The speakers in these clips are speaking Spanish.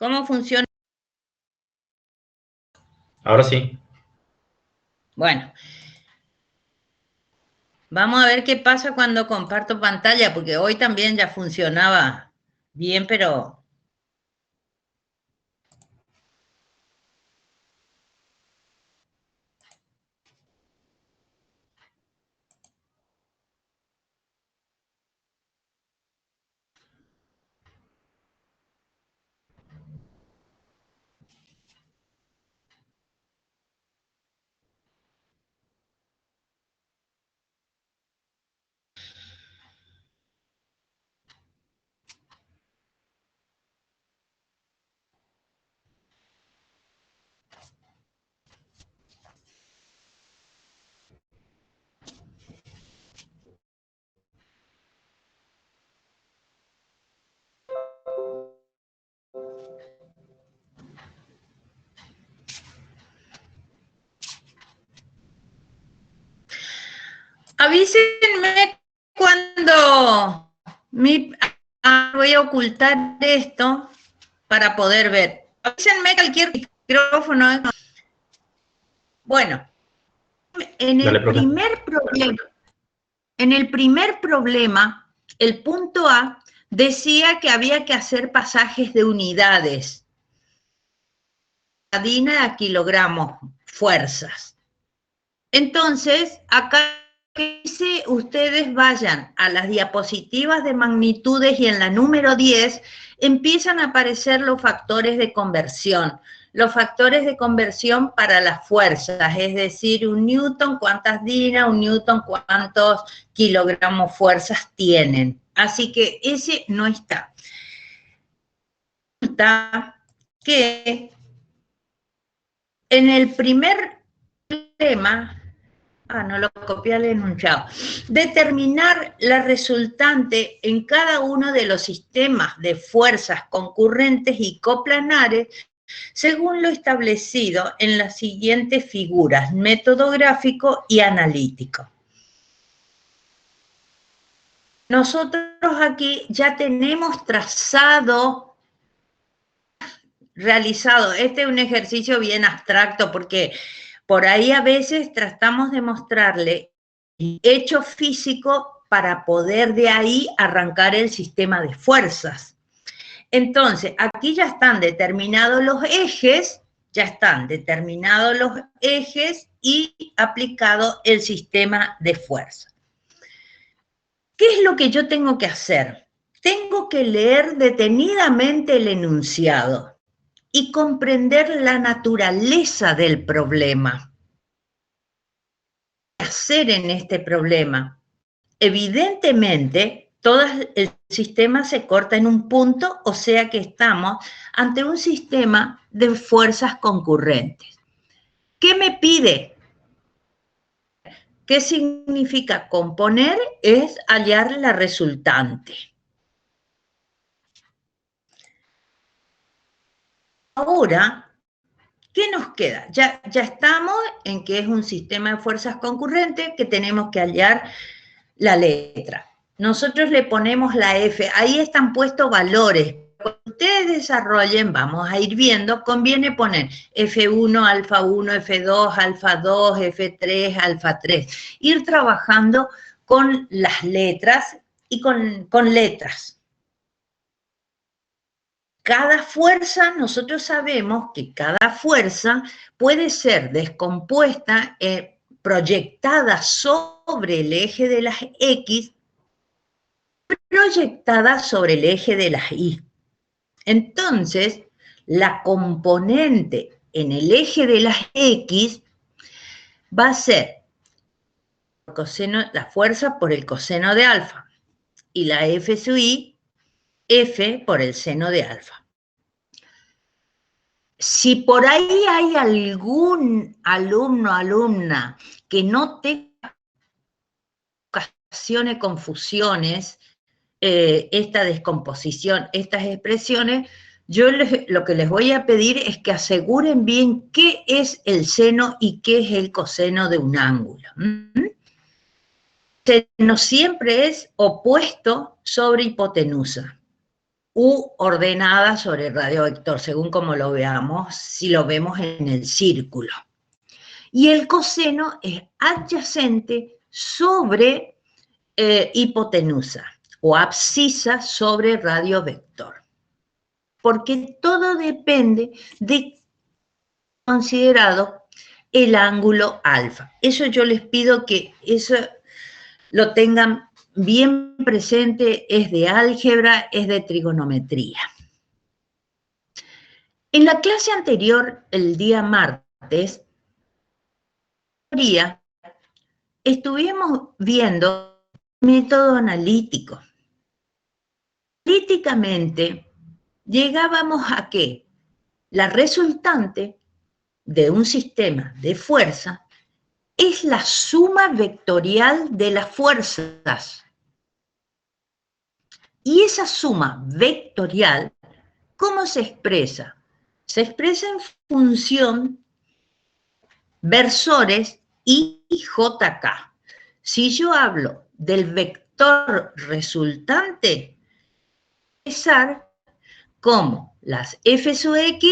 ¿Cómo funciona? Ahora sí. Bueno, vamos a ver qué pasa cuando comparto pantalla, porque hoy también ya funcionaba bien, pero... Avísenme cuando voy a ocultar esto para poder ver. Avísenme cualquier micrófono. Bueno, en Dale, el profe. primer problema, el punto A decía que había que hacer pasajes de unidades, a kilogramos, fuerzas. Entonces, acá dice, ustedes vayan a las diapositivas de magnitudes y en la número 10 empiezan a aparecer los factores de conversión. Los factores de conversión para las fuerzas, es decir, un newton, cuántas dinas, un newton, cuántos kilogramos fuerzas tienen. Así que ese no está. Está que en el primer tema, no lo copié al enunciado, determinar la resultante en cada uno de los sistemas de fuerzas concurrentes y coplanares según lo establecido en las siguientes figuras, método gráfico y analítico. Nosotros aquí ya tenemos trazado, realizado, este es un ejercicio bien abstracto porque por ahí a veces tratamos de mostrarle el hecho físico para poder de ahí arrancar el sistema de fuerzas. Entonces, aquí ya están determinados los ejes, y aplicado el sistema de fuerza. ¿Qué es lo que yo tengo que hacer? Tengo que leer detenidamente el enunciado y comprender la naturaleza del problema. ¿Qué hacer en este problema? Evidentemente, todo el sistema se corta en un punto, o sea que estamos ante un sistema de fuerzas concurrentes. ¿Qué me pide? ¿Qué significa componer? Es hallar la resultante. Ahora, ¿qué nos queda? Ya estamos en que es un sistema de fuerzas concurrentes que tenemos que hallar la letra. Nosotros le ponemos la F, ahí están puestos valores. Cuando ustedes desarrollen, vamos a ir viendo, conviene poner F1, alfa 1, F2, alfa 2, F3, alfa 3. Ir trabajando con las letras y con letras. Cada fuerza, nosotros sabemos que cada fuerza puede ser descompuesta, proyectada sobre el eje de las X, proyectada sobre el eje de las Y. Entonces, la componente en el eje de las X va a ser la fuerza por el coseno de alfa y la F sub I, F por el seno de alfa. Si por ahí hay algún alumno, alumna que no tenga ocasione confusiones, esta descomposición, estas expresiones, yo lo que les voy a pedir es que aseguren bien qué es el seno y qué es el coseno de un ángulo. El seno siempre es opuesto sobre hipotenusa. u ordenada sobre el radio vector, según como lo veamos, si lo vemos en el círculo. Y el coseno es adyacente sobre hipotenusa o abscisa sobre radio vector. Porque todo depende de considerado el ángulo alfa. Eso yo les pido que eso lo tengan bien presente, es de álgebra, es de trigonometría. En la clase anterior, el día martes, estuvimos viendo método analítico. Analíticamente, llegábamos a que la resultante de un sistema de fuerza es la suma vectorial de las fuerzas. Y esa suma vectorial, ¿cómo se expresa? Se expresa en función versores I y JK. Si yo hablo del vector resultante, empezar como las f sub x,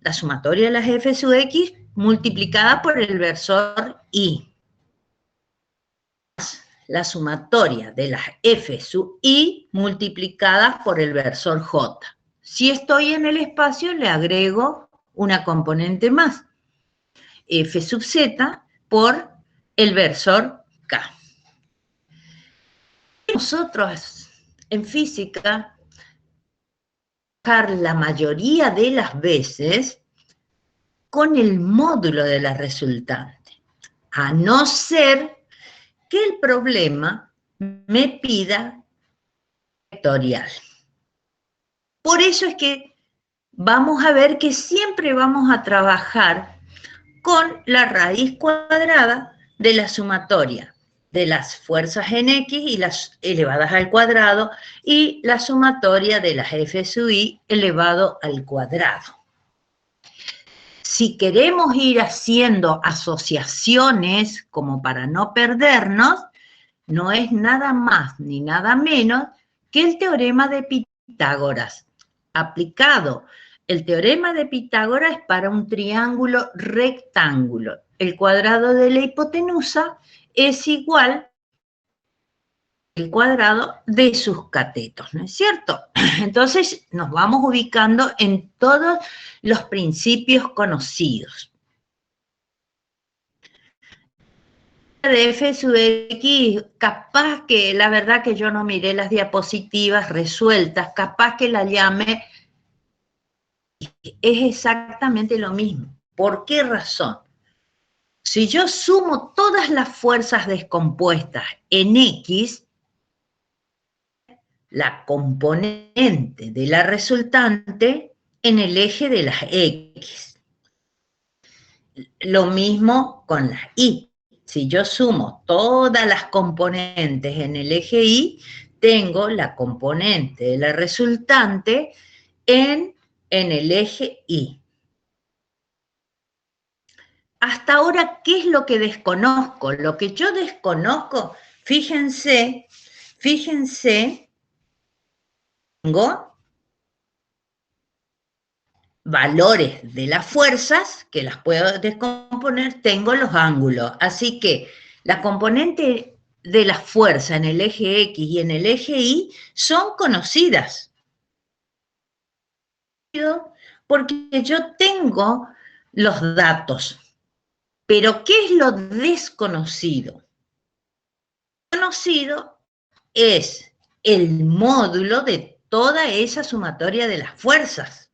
la sumatoria de las f sub x, multiplicada por el versor I. La sumatoria de las f sub i multiplicadas por el versor j. Si estoy en el espacio, le agrego una componente más, f sub z por el versor k. Nosotros en física, la mayoría de las veces con el módulo de la resultante, a no ser que el problema me pida vectorial. Por eso es que vamos a ver que siempre vamos a trabajar con la raíz cuadrada de la sumatoria de las fuerzas en X y las elevadas al cuadrado y la sumatoria de las F sub I elevado al cuadrado. Si queremos ir haciendo asociaciones como para no perdernos, no es nada más ni nada menos que el teorema de Pitágoras. Aplicado, el teorema de Pitágoras es para un triángulo rectángulo. El cuadrado de la hipotenusa es igual al cuadrado de sus catetos, ¿no es cierto? Entonces nos vamos ubicando en todos los principios conocidos. De f sub x, capaz que, la verdad que yo no miré las diapositivas resueltas, capaz que la llame, es exactamente lo mismo. ¿Por qué razón? Si yo sumo todas las fuerzas descompuestas en X, la componente de la resultante en el eje de las X. Lo mismo con las Y. Si yo sumo todas las componentes en el eje Y, tengo la componente de la resultante en el eje Y. Hasta ahora, ¿qué es lo que desconozco? Lo que yo desconozco, fíjense, tengo valores de las fuerzas, que las puedo descomponer, tengo los ángulos. Así que la componente de la fuerza en el eje X y en el eje Y son conocidas. Porque yo tengo los datos. Pero ¿qué es lo desconocido? Lo conocido es el módulo de toda esa sumatoria de las fuerzas.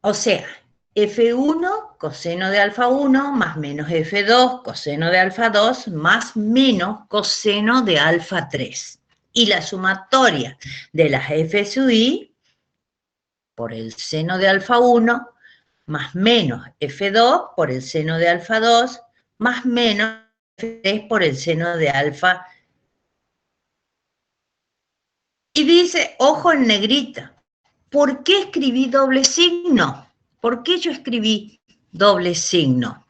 O sea, F1 coseno de alfa 1 más menos F2 coseno de alfa 2 más menos coseno de alfa 3. Y la sumatoria de las F sub I por el seno de alfa 1 más menos F2 por el seno de alfa 2 más menos F3 por el seno de alfa. Y dice, ojo en negrita, ¿por qué escribí doble signo? ¿Por qué yo escribí doble signo?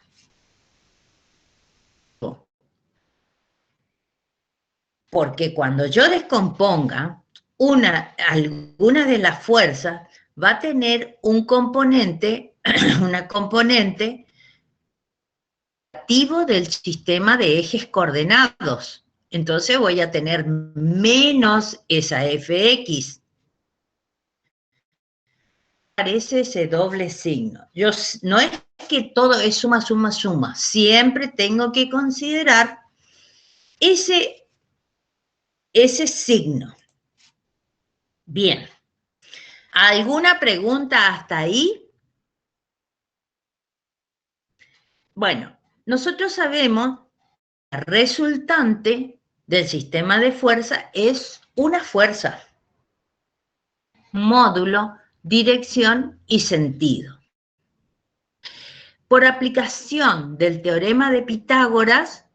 Porque cuando yo descomponga alguna de las fuerzas va a tener un componente, una componente activo del sistema de ejes coordenados. Entonces voy a tener menos esa fx. Aparece ese doble signo. No es que todo es suma, suma, suma. Siempre tengo que considerar ese signo. Bien. ¿Alguna pregunta hasta ahí? Bueno, nosotros sabemos que la resultante del sistema de fuerza es una fuerza, módulo, dirección y sentido. Por aplicación del teorema de Pitágoras,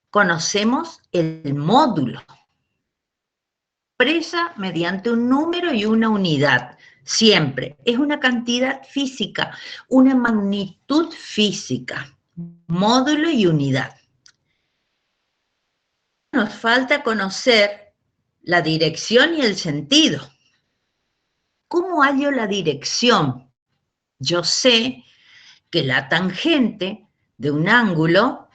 conocemos el módulo. Expresa mediante un número y una unidad. Siempre. Es una cantidad física, una magnitud física. Módulo y unidad. Nos falta conocer la dirección y el sentido. ¿Cómo hallo la dirección? Yo sé que la tangente de un ángulo,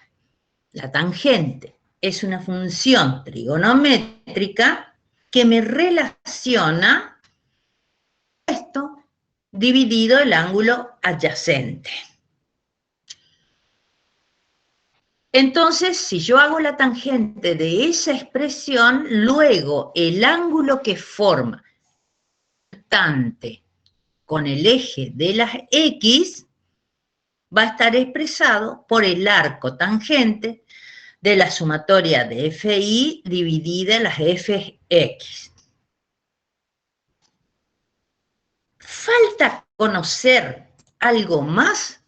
la tangente es una función trigonométrica que me relaciona esto dividido el ángulo adyacente. Entonces, si yo hago la tangente de esa expresión, luego el ángulo que forma con el eje de las X va a estar expresado por el arco tangente de la sumatoria de FI dividida en las FX. ¿Falta conocer algo más?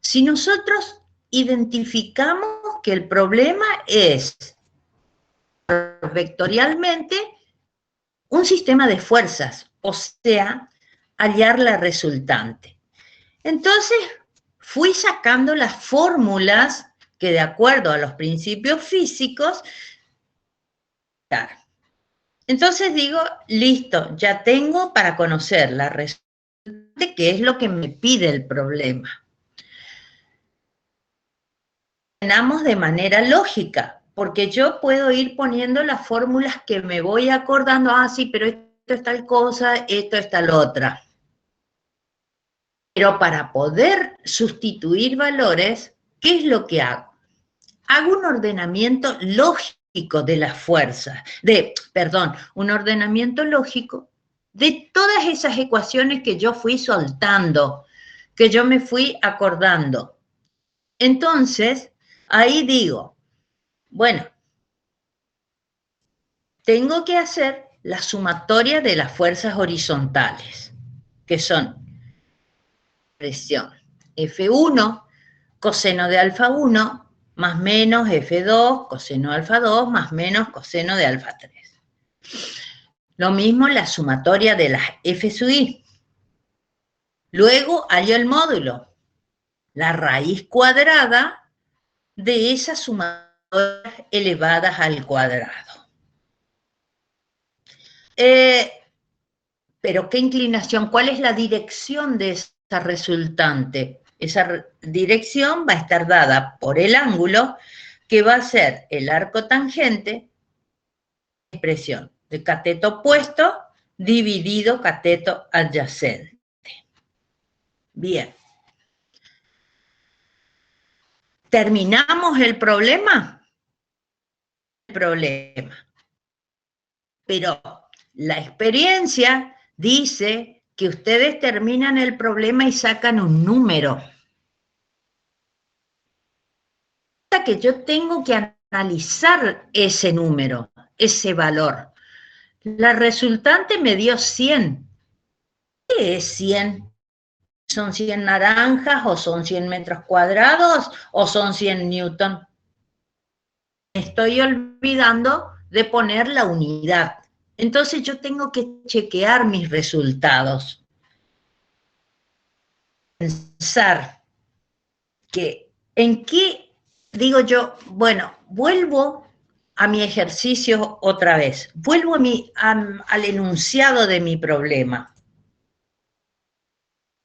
Si nosotros identificamos que el problema es vectorialmente un sistema de fuerzas, o sea, hallar la resultante. Entonces, fui sacando las fórmulas que de acuerdo a los principios físicos, entonces digo, listo, ya tengo para conocer la resultante, que es lo que me pide el problema. Llenamos de manera lógica, porque yo puedo ir poniendo las fórmulas que me voy acordando, sí, pero esto es tal cosa, esto es tal otra. Pero para poder sustituir valores, ¿qué es lo que hago? Hago un ordenamiento lógico de las fuerzas, un ordenamiento lógico de todas esas ecuaciones que yo fui soltando, que yo me fui acordando. Entonces, ahí digo, bueno, tengo que hacer la sumatoria de las fuerzas horizontales, que son presión F1, coseno de alfa 1, más menos F2, coseno de alfa 2, más menos coseno de alfa 3. Lo mismo la sumatoria de las F sub i. Luego hallo el módulo, la raíz cuadrada de esas sumatorias elevadas al cuadrado. Pero ¿qué inclinación? ¿Cuál es la dirección de esa resultante? Esa dirección va a estar dada por el ángulo que va a ser el arco tangente, expresión de cateto opuesto dividido cateto adyacente. Bien. ¿Terminamos el problema? Pero la experiencia dice que ustedes terminan el problema y sacan un número. Que yo tengo que analizar ese número, ese valor. La resultante me dio 100. ¿Qué es 100? ¿Son 100 naranjas o son 100 metros cuadrados o son 100 newton? Me estoy olvidando de poner la unidad. Entonces yo tengo que chequear mis resultados. Pensar que ¿En qué digo yo? Bueno, vuelvo a mi ejercicio otra vez, vuelvo al enunciado de mi problema.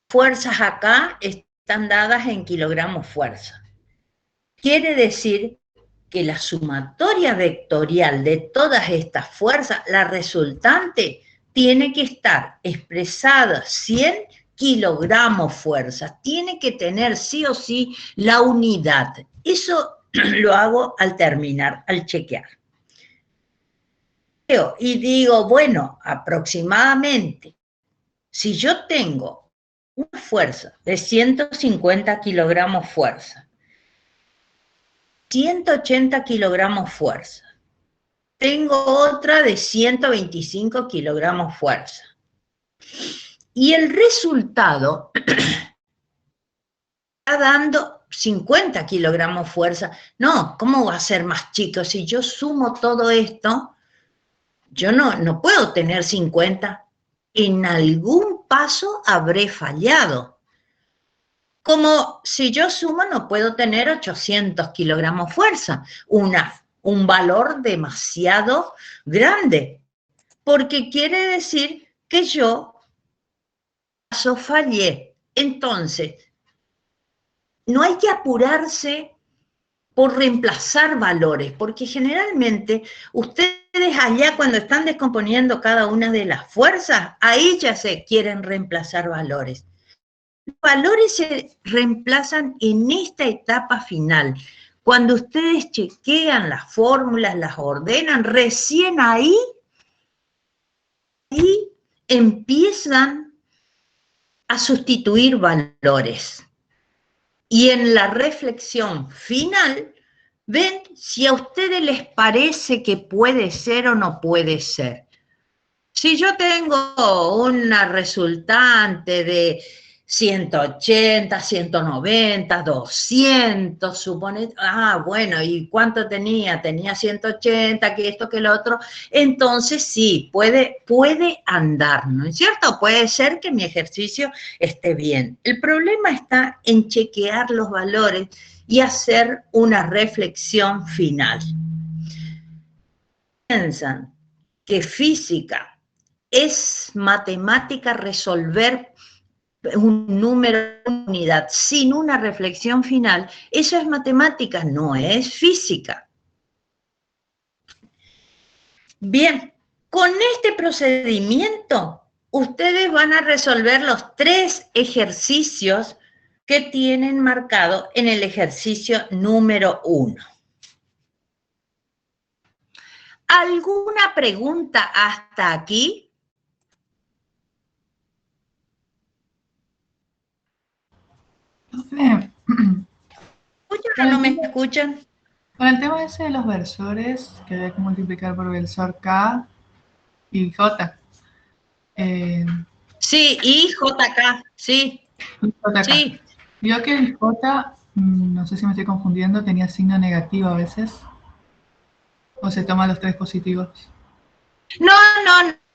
Fuerzas acá están dadas en kilogramos fuerza. Quiere decir que la sumatoria vectorial de todas estas fuerzas, la resultante, tiene que estar expresada 100 kilogramos fuerza. Tiene que tener sí o sí la unidad. Eso lo hago al terminar, al chequear. Y digo, bueno, aproximadamente, si yo tengo una fuerza de 150 kilogramos fuerza, 180 kilogramos fuerza, tengo otra de 125 kilogramos fuerza. Y el resultado está dando 50 kilogramos fuerza. No, ¿cómo va a ser más chico? Si yo sumo todo esto, yo no puedo tener 50. En algún paso habré fallado. Como si yo sumo no puedo tener 800 kilogramos fuerza. Un valor demasiado grande. Porque quiere decir que yo fallé. Entonces, no hay que apurarse por reemplazar valores, porque generalmente ustedes allá cuando están descomponiendo cada una de las fuerzas, ahí ya se quieren reemplazar valores. Los valores se reemplazan en esta etapa final. Cuando ustedes chequean las fórmulas, las ordenan, recién ahí empiezan a sustituir valores. Y en la reflexión final, ven si a ustedes les parece que puede ser o no puede ser. Si yo tengo una resultante de 180, 190, 200, supone, bueno, ¿y cuánto tenía? Tenía 180, que esto, que lo otro. Entonces sí, puede andar, ¿no es cierto? Puede ser que mi ejercicio esté bien. El problema está en chequear los valores y hacer una reflexión final. Piensan que física es matemática resolver un número, una unidad, sin una reflexión final, eso es matemática, no es física. Bien, con este procedimiento, ustedes van a resolver los 3 ejercicios que tienen marcado en el ejercicio número 1. ¿Alguna pregunta hasta aquí? ¿Me escuchan o no me escuchan? Con el tema ese de los versores, que hay que multiplicar por versor K y J. Sí, y JK, sí. JK. Sí. Vio que el J, no sé si me estoy confundiendo, tenía signo negativo a veces. ¿O se toma los 3 positivos? No,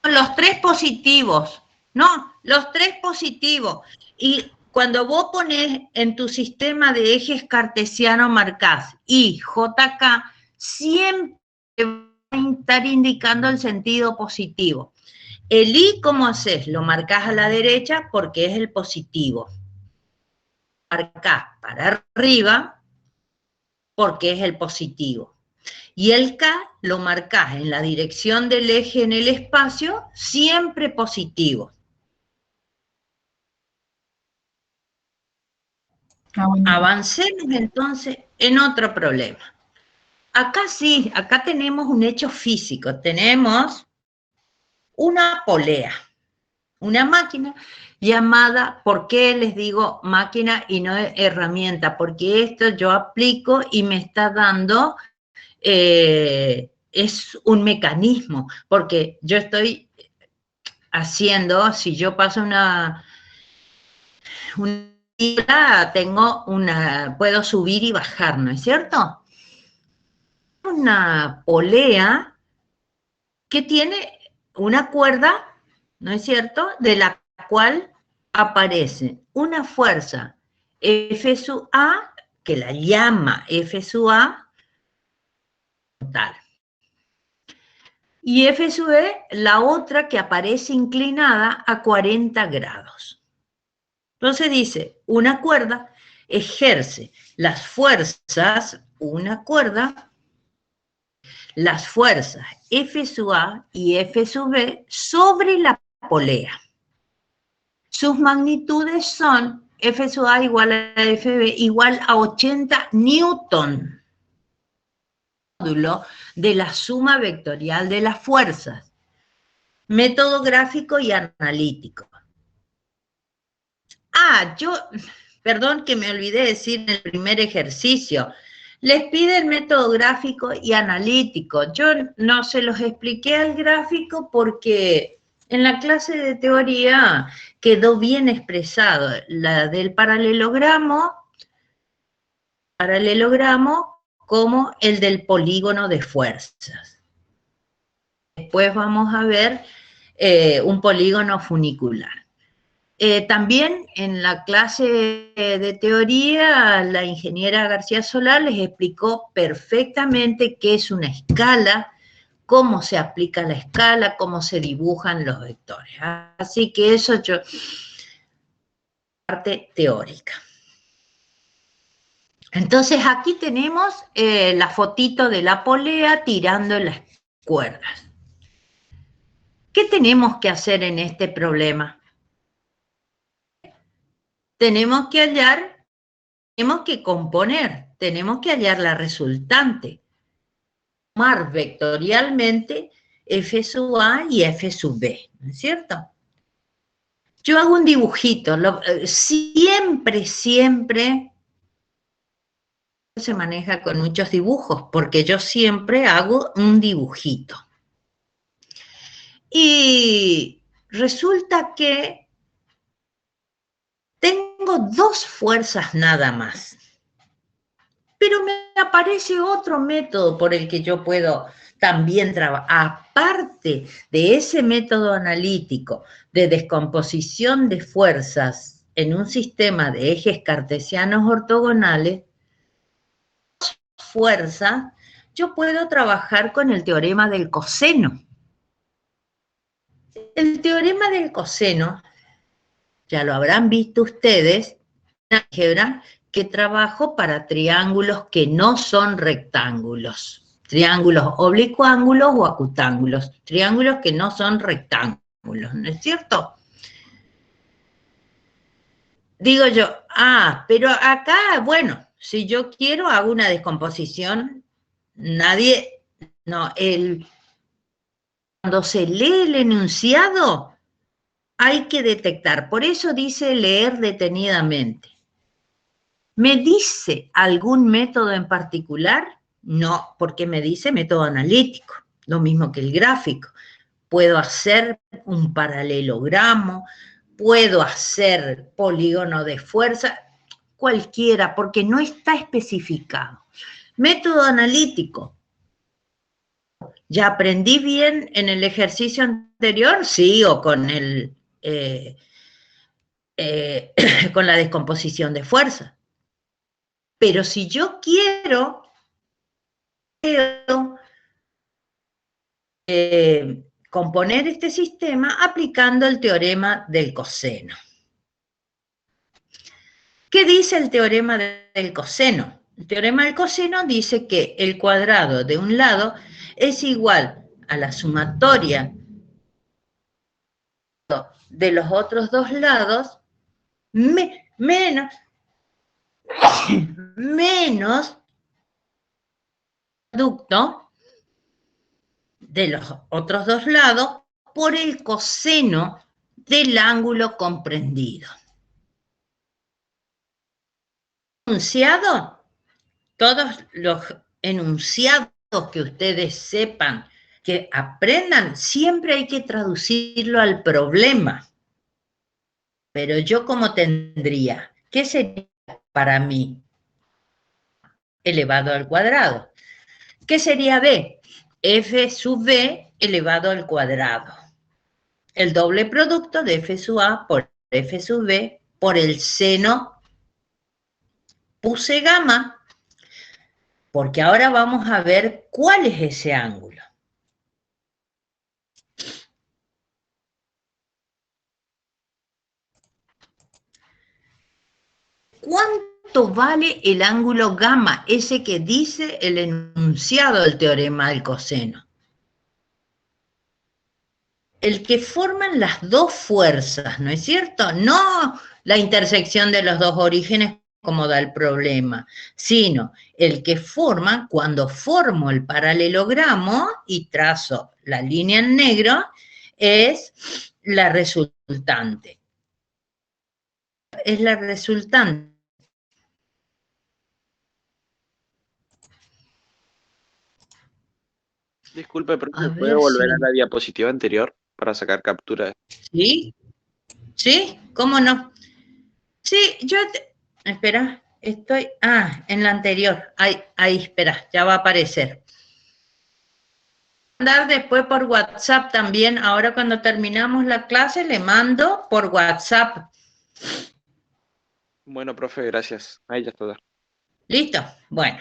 los 3 positivos. No, los 3 positivos. Y cuando vos ponés en tu sistema de ejes cartesiano, marcás I, JK, siempre va a estar indicando el sentido positivo. El I, ¿cómo haces? Lo marcás a la derecha porque es el positivo. Marcás para arriba porque es el positivo. Y el K lo marcás en la dirección del eje en el espacio, siempre positivo. Bueno. Avancemos entonces en otro problema. Acá sí, acá tenemos un hecho físico. Tenemos una polea, una máquina llamada, ¿por qué les digo máquina y no herramienta? Porque esto yo aplico y me está dando... es un mecanismo, porque yo estoy haciendo, si yo paso puedo subir y bajar, ¿no es cierto? Una polea que tiene una cuerda, ¿no es cierto?, de la cual aparece una fuerza F sub A que la llama F sub A, tal. Y F sub B, la otra que aparece inclinada a 40 grados. Entonces dice, una cuerda ejerce las fuerzas, una cuerda, las fuerzas F sub A y F sub B sobre la polea. Sus magnitudes son F sub A igual a FB igual a 80 newton. Módulo de la suma vectorial de las fuerzas. Método gráfico y analítico. Perdón que me olvidé decir en el primer ejercicio. Les pide el método gráfico y analítico. Yo no se los expliqué al gráfico porque en la clase de teoría quedó bien expresado. La del paralelogramo como el del polígono de fuerzas. Después vamos a ver un polígono funicular. También en la clase de teoría, la ingeniera García Solar les explicó perfectamente qué es una escala, cómo se aplica la escala, cómo se dibujan los vectores. Así que eso yo, parte teórica. Entonces aquí tenemos la fotito de la polea tirando las cuerdas. ¿Qué tenemos que hacer en este problema? Tenemos que componer, tenemos que hallar la resultante. Tomar vectorialmente F sub A y F sub B, ¿no es cierto? Yo hago un dibujito, siempre se maneja con muchos dibujos, porque yo siempre hago un dibujito. Y resulta que tengo dos fuerzas nada más. Pero me aparece otro método por el que yo puedo también trabajar. Aparte de ese método analítico de descomposición de fuerzas en un sistema de ejes cartesianos ortogonales, yo puedo trabajar con el teorema del coseno. El teorema del coseno, ya lo habrán visto ustedes, una álgebra que trabajo para triángulos que no son rectángulos. Triángulos oblicuángulos o acutángulos. Triángulos que no son rectángulos, ¿no es cierto? Digo yo, pero acá, bueno, si yo quiero hago una descomposición, cuando se lee el enunciado, hay que detectar. Por eso dice leer detenidamente. ¿Me dice algún método en particular? No, porque me dice método analítico, lo mismo que el gráfico. Puedo hacer un paralelogramo, puedo hacer polígono de fuerza, cualquiera, porque no está especificado. Método analítico. ¿Ya aprendí bien en el ejercicio anterior? Sí, o con con la descomposición de fuerza. Pero si yo quiero componer este sistema aplicando el teorema del coseno. ¿Qué dice el teorema del coseno? El teorema del coseno dice que el cuadrado de un lado es igual a la sumatoria de los otros dos lados menos producto de los otros dos lados por el coseno del ángulo comprendido. Enunciado, todos los enunciados que ustedes sepan, que aprendan, siempre hay que traducirlo al problema. Pero yo, ¿cómo tendría? ¿Qué sería para mí? Elevado al cuadrado. ¿Qué sería B? F sub B elevado al cuadrado. El doble producto de F sub A por F sub B por el seno Puse gamma porque ahora vamos a ver cuál es ese ángulo. ¿Cuánto vale el ángulo gamma? Ese que dice el enunciado del teorema del coseno. El que forman las dos fuerzas, ¿no es cierto? No la intersección de los dos orígenes como da el problema, sino el que forman cuando formo el paralelogramo y trazo la línea en negro, es la resultante. Es la resultante. Disculpe, pero A ¿puede ver volver a si... la diapositiva anterior para sacar captura? ¿Sí? ¿Sí? ¿Cómo no? Sí, espera, estoy... Ah, en la anterior. Ahí, espera, ya va a aparecer. Mandar después por WhatsApp también. Ahora cuando terminamos la clase le mando por WhatsApp. Bueno, profe, gracias. Ahí ya está. ¿Listo? Bueno.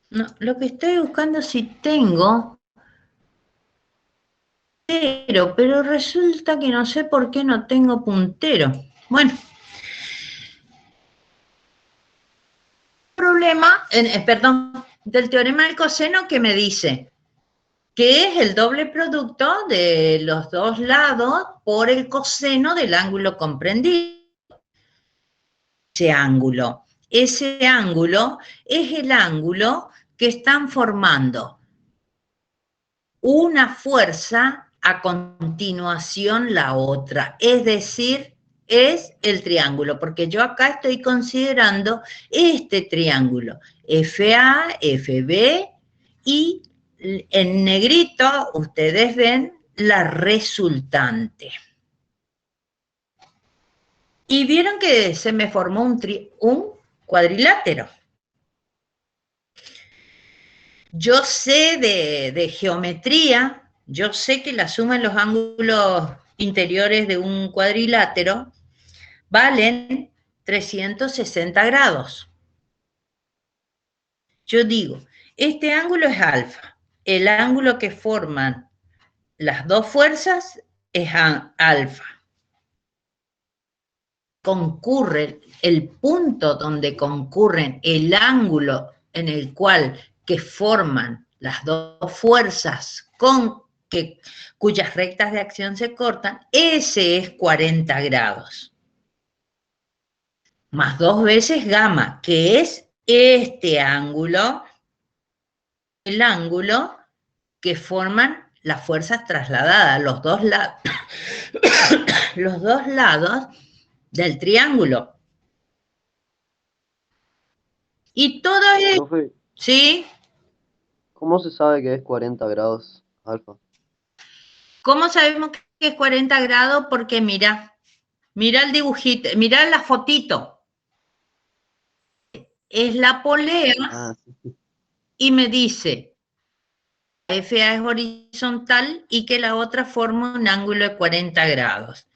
No, lo que estoy buscando si tengo... pero resulta que no sé por qué no tengo puntero. Bueno. Problema, perdón, del teorema del coseno que me dice que es el doble producto de los dos lados por el coseno del ángulo comprendido. Ese ángulo es el ángulo que están formando una fuerza a continuación la otra, es decir, es el triángulo, porque yo acá estoy considerando este triángulo, FA, FB, y en negrito ustedes ven la resultante. Y vieron que se me formó un cuadrilátero. Yo sé de geometría, yo sé que la suma de los ángulos interiores de un cuadrilátero valen 360 grados. Yo digo, este ángulo es alfa. El ángulo que forman las dos fuerzas es alfa. Concurren, el punto donde concurren el ángulo en el cual que forman las dos fuerzas cuyas rectas de acción se cortan, ese es 40 grados. Más 2 veces gamma, que es este ángulo, el ángulo que forman las fuerzas trasladadas, los dos lados del triángulo. Y todo es... Profe, ¿Sí? ¿cómo se sabe que es 40 grados alfa? ¿Cómo sabemos que es 40 grados? Porque mira el dibujito, mira la fotito. Es la polea Sí. y me dice FA es horizontal y que la otra forma un ángulo de 40 grados.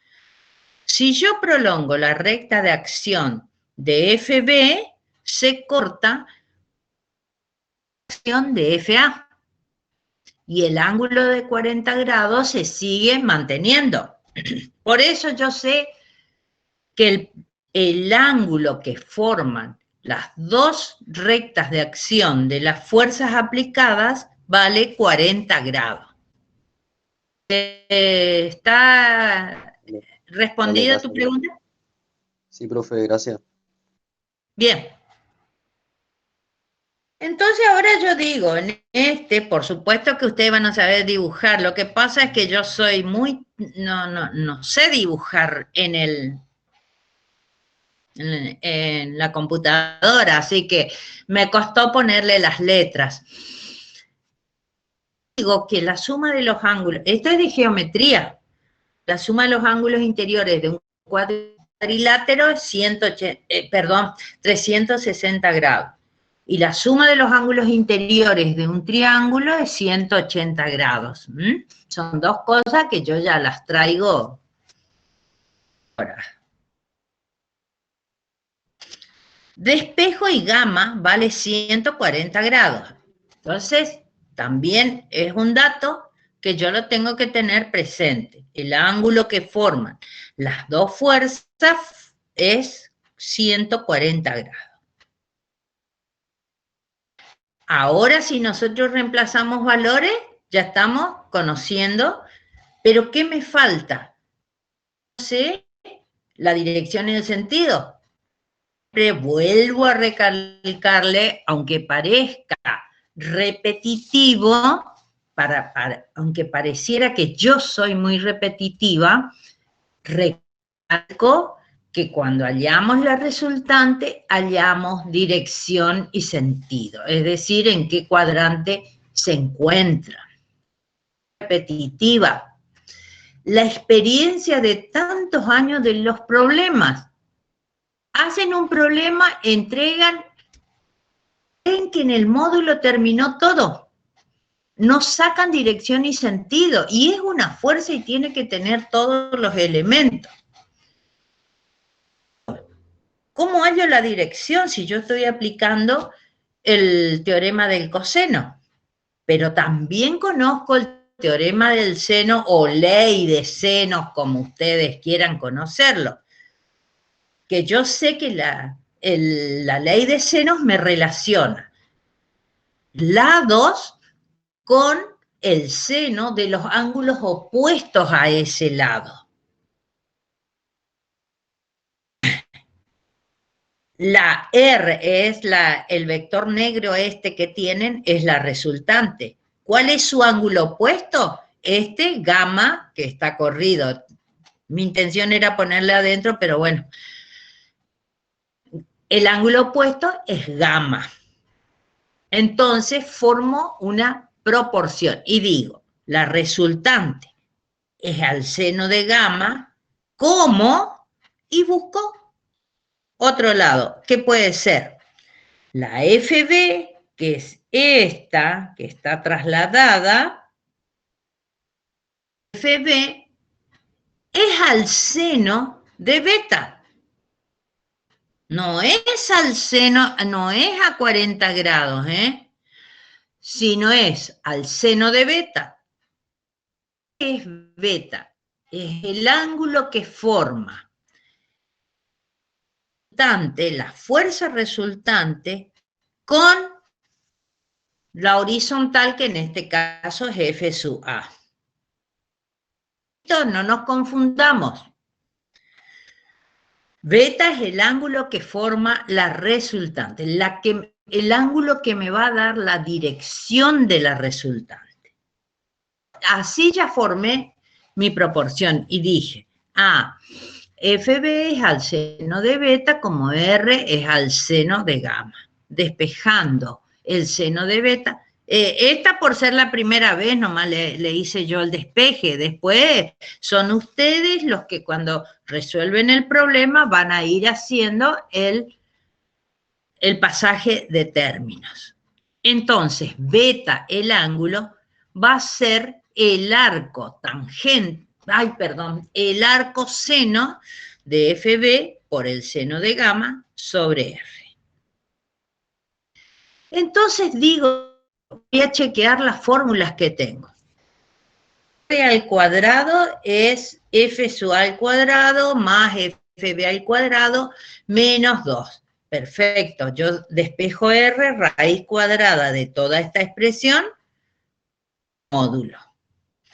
Si yo prolongo la recta de acción de FB, se corta la acción de FA. Y el ángulo de 40 grados se sigue manteniendo. Por eso yo sé que el ángulo que forman las dos rectas de acción de las fuerzas aplicadas vale 40 grados. ¿Está respondida tu pregunta? Sí, profe, gracias. Bien. Entonces ahora yo digo, en por supuesto que ustedes van a saber dibujar. Lo que pasa es que yo soy no sé dibujar en la computadora, así que me costó ponerle las letras. Digo que la suma de los ángulos, esto es de geometría, la suma de los ángulos interiores de un cuadrilátero es 360 grados. Y la suma de los ángulos interiores de un triángulo es 180 grados. Son dos cosas que yo ya las traigo ahora. de espejo y gamma vale 140 grados. Entonces, también es un dato que yo lo tengo que tener presente. El ángulo que forman las dos fuerzas es 140 grados. Ahora, si nosotros reemplazamos valores, ya estamos conociendo, pero ¿qué me falta? No sé, la dirección y el sentido. Vuelvo a recalcarle, aunque parezca repetitivo, aunque pareciera que yo soy muy repetitiva, recalco que cuando hallamos la resultante, hallamos dirección y sentido, es decir, en qué cuadrante se encuentra. Repetitiva. La experiencia de tantos años de los problemas. Hacen un problema, entregan, creen que en el módulo terminó todo. No sacan dirección y sentido, y es una fuerza y tiene que tener todos los elementos. ¿Cómo hallo la dirección si yo estoy aplicando el teorema del coseno? Pero también conozco el teorema del seno o ley de senos, como ustedes quieran conocerlo. Que yo sé que la ley de senos me relaciona lados con el seno de los ángulos opuestos a ese lado. La R es el vector negro este que tienen, es la resultante. ¿Cuál es su ángulo opuesto? Este gamma, que está corrido. Mi intención era ponerle adentro, pero bueno. El ángulo opuesto es gamma. Entonces formo una proporción y digo, la resultante es al seno de gamma, como, y busco otro lado. ¿Qué puede ser? La FB, que es esta, que está trasladada, FB es al seno de beta. No es al seno, no es a 40 grados, sino es al seno de beta. ¿Qué es beta? Es el ángulo que forma la fuerza resultante con la horizontal, que en este caso es F sub A. No nos confundamos. Beta es el ángulo que forma la resultante, el ángulo que me va a dar la dirección de la resultante. Así ya formé mi proporción y dije, FB es al seno de beta como R es al seno de gamma, despejando el seno de beta. Esta por ser la primera vez nomás le hice yo el despeje, después son ustedes los que cuando resuelven el problema van a ir haciendo el pasaje de términos. Entonces, beta, el ángulo, va a ser el arco tangente, el arco seno de FB por el seno de gamma sobre R. Entonces digo, voy a chequear las fórmulas que tengo. F al cuadrado es F sub A al cuadrado más FB al cuadrado menos 2. Perfecto, yo despejo R, raíz cuadrada de toda esta expresión, módulo.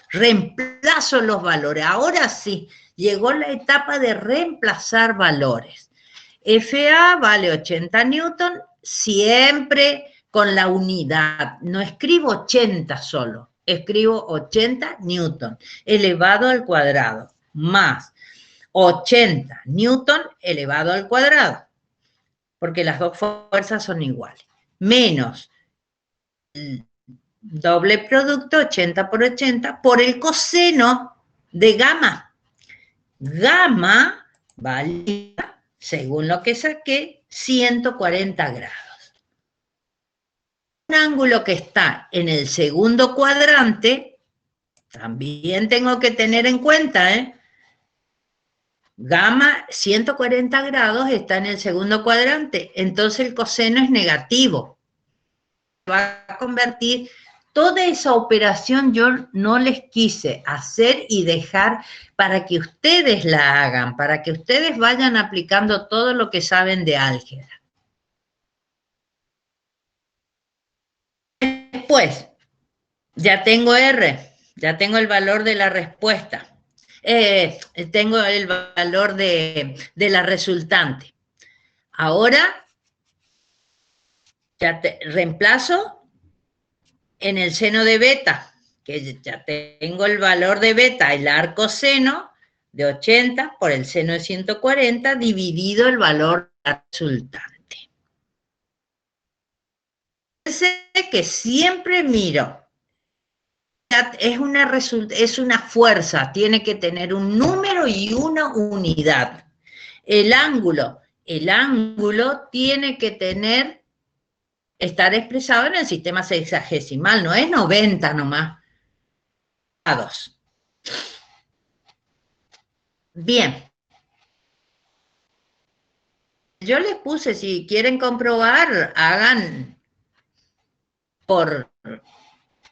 Reemplazo los valores. Ahora sí, llegó la etapa de reemplazar valores. FA vale 80 newton, siempre con la unidad. No escribo 80 solo, escribo 80 newton elevado al cuadrado, más 80 newton elevado al cuadrado, porque las dos fuerzas son iguales, menos doble producto, 80 por 80, por el coseno de gamma. Gamma valía, según lo que saqué, 140 grados. Un ángulo que está en el segundo cuadrante, también tengo que tener en cuenta, Gamma 140 grados está en el segundo cuadrante, entonces el coseno es negativo. Va a convertir, toda esa operación yo no les quise hacer y dejar para que ustedes la hagan, para que ustedes vayan aplicando todo lo que saben de álgebra. Después, ya tengo R, ya tengo el valor de la respuesta. Tengo el valor de la resultante. Ahora, ya reemplazo en el seno de beta, que ya tengo el valor de beta, el arco seno de 80 por el seno de 140 dividido el valor resultante. Sé que siempre miro. Es una fuerza, tiene que tener un número y una unidad. El ángulo tiene que estar expresado en el sistema sexagesimal, no es 90 nomás. Grados. Bien. Yo les puse, si quieren comprobar, hagan por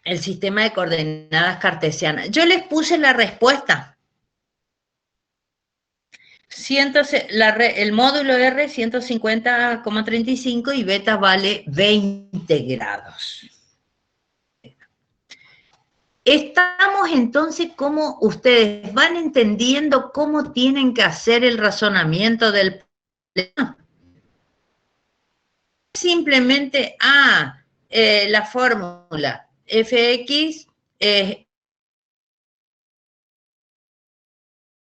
el sistema de coordenadas cartesianas. Yo les puse la respuesta. El módulo R 150,35 y beta vale 20 grados. Estamos entonces como ustedes van entendiendo cómo tienen que hacer el razonamiento del problema. Simplemente, la fórmula fx es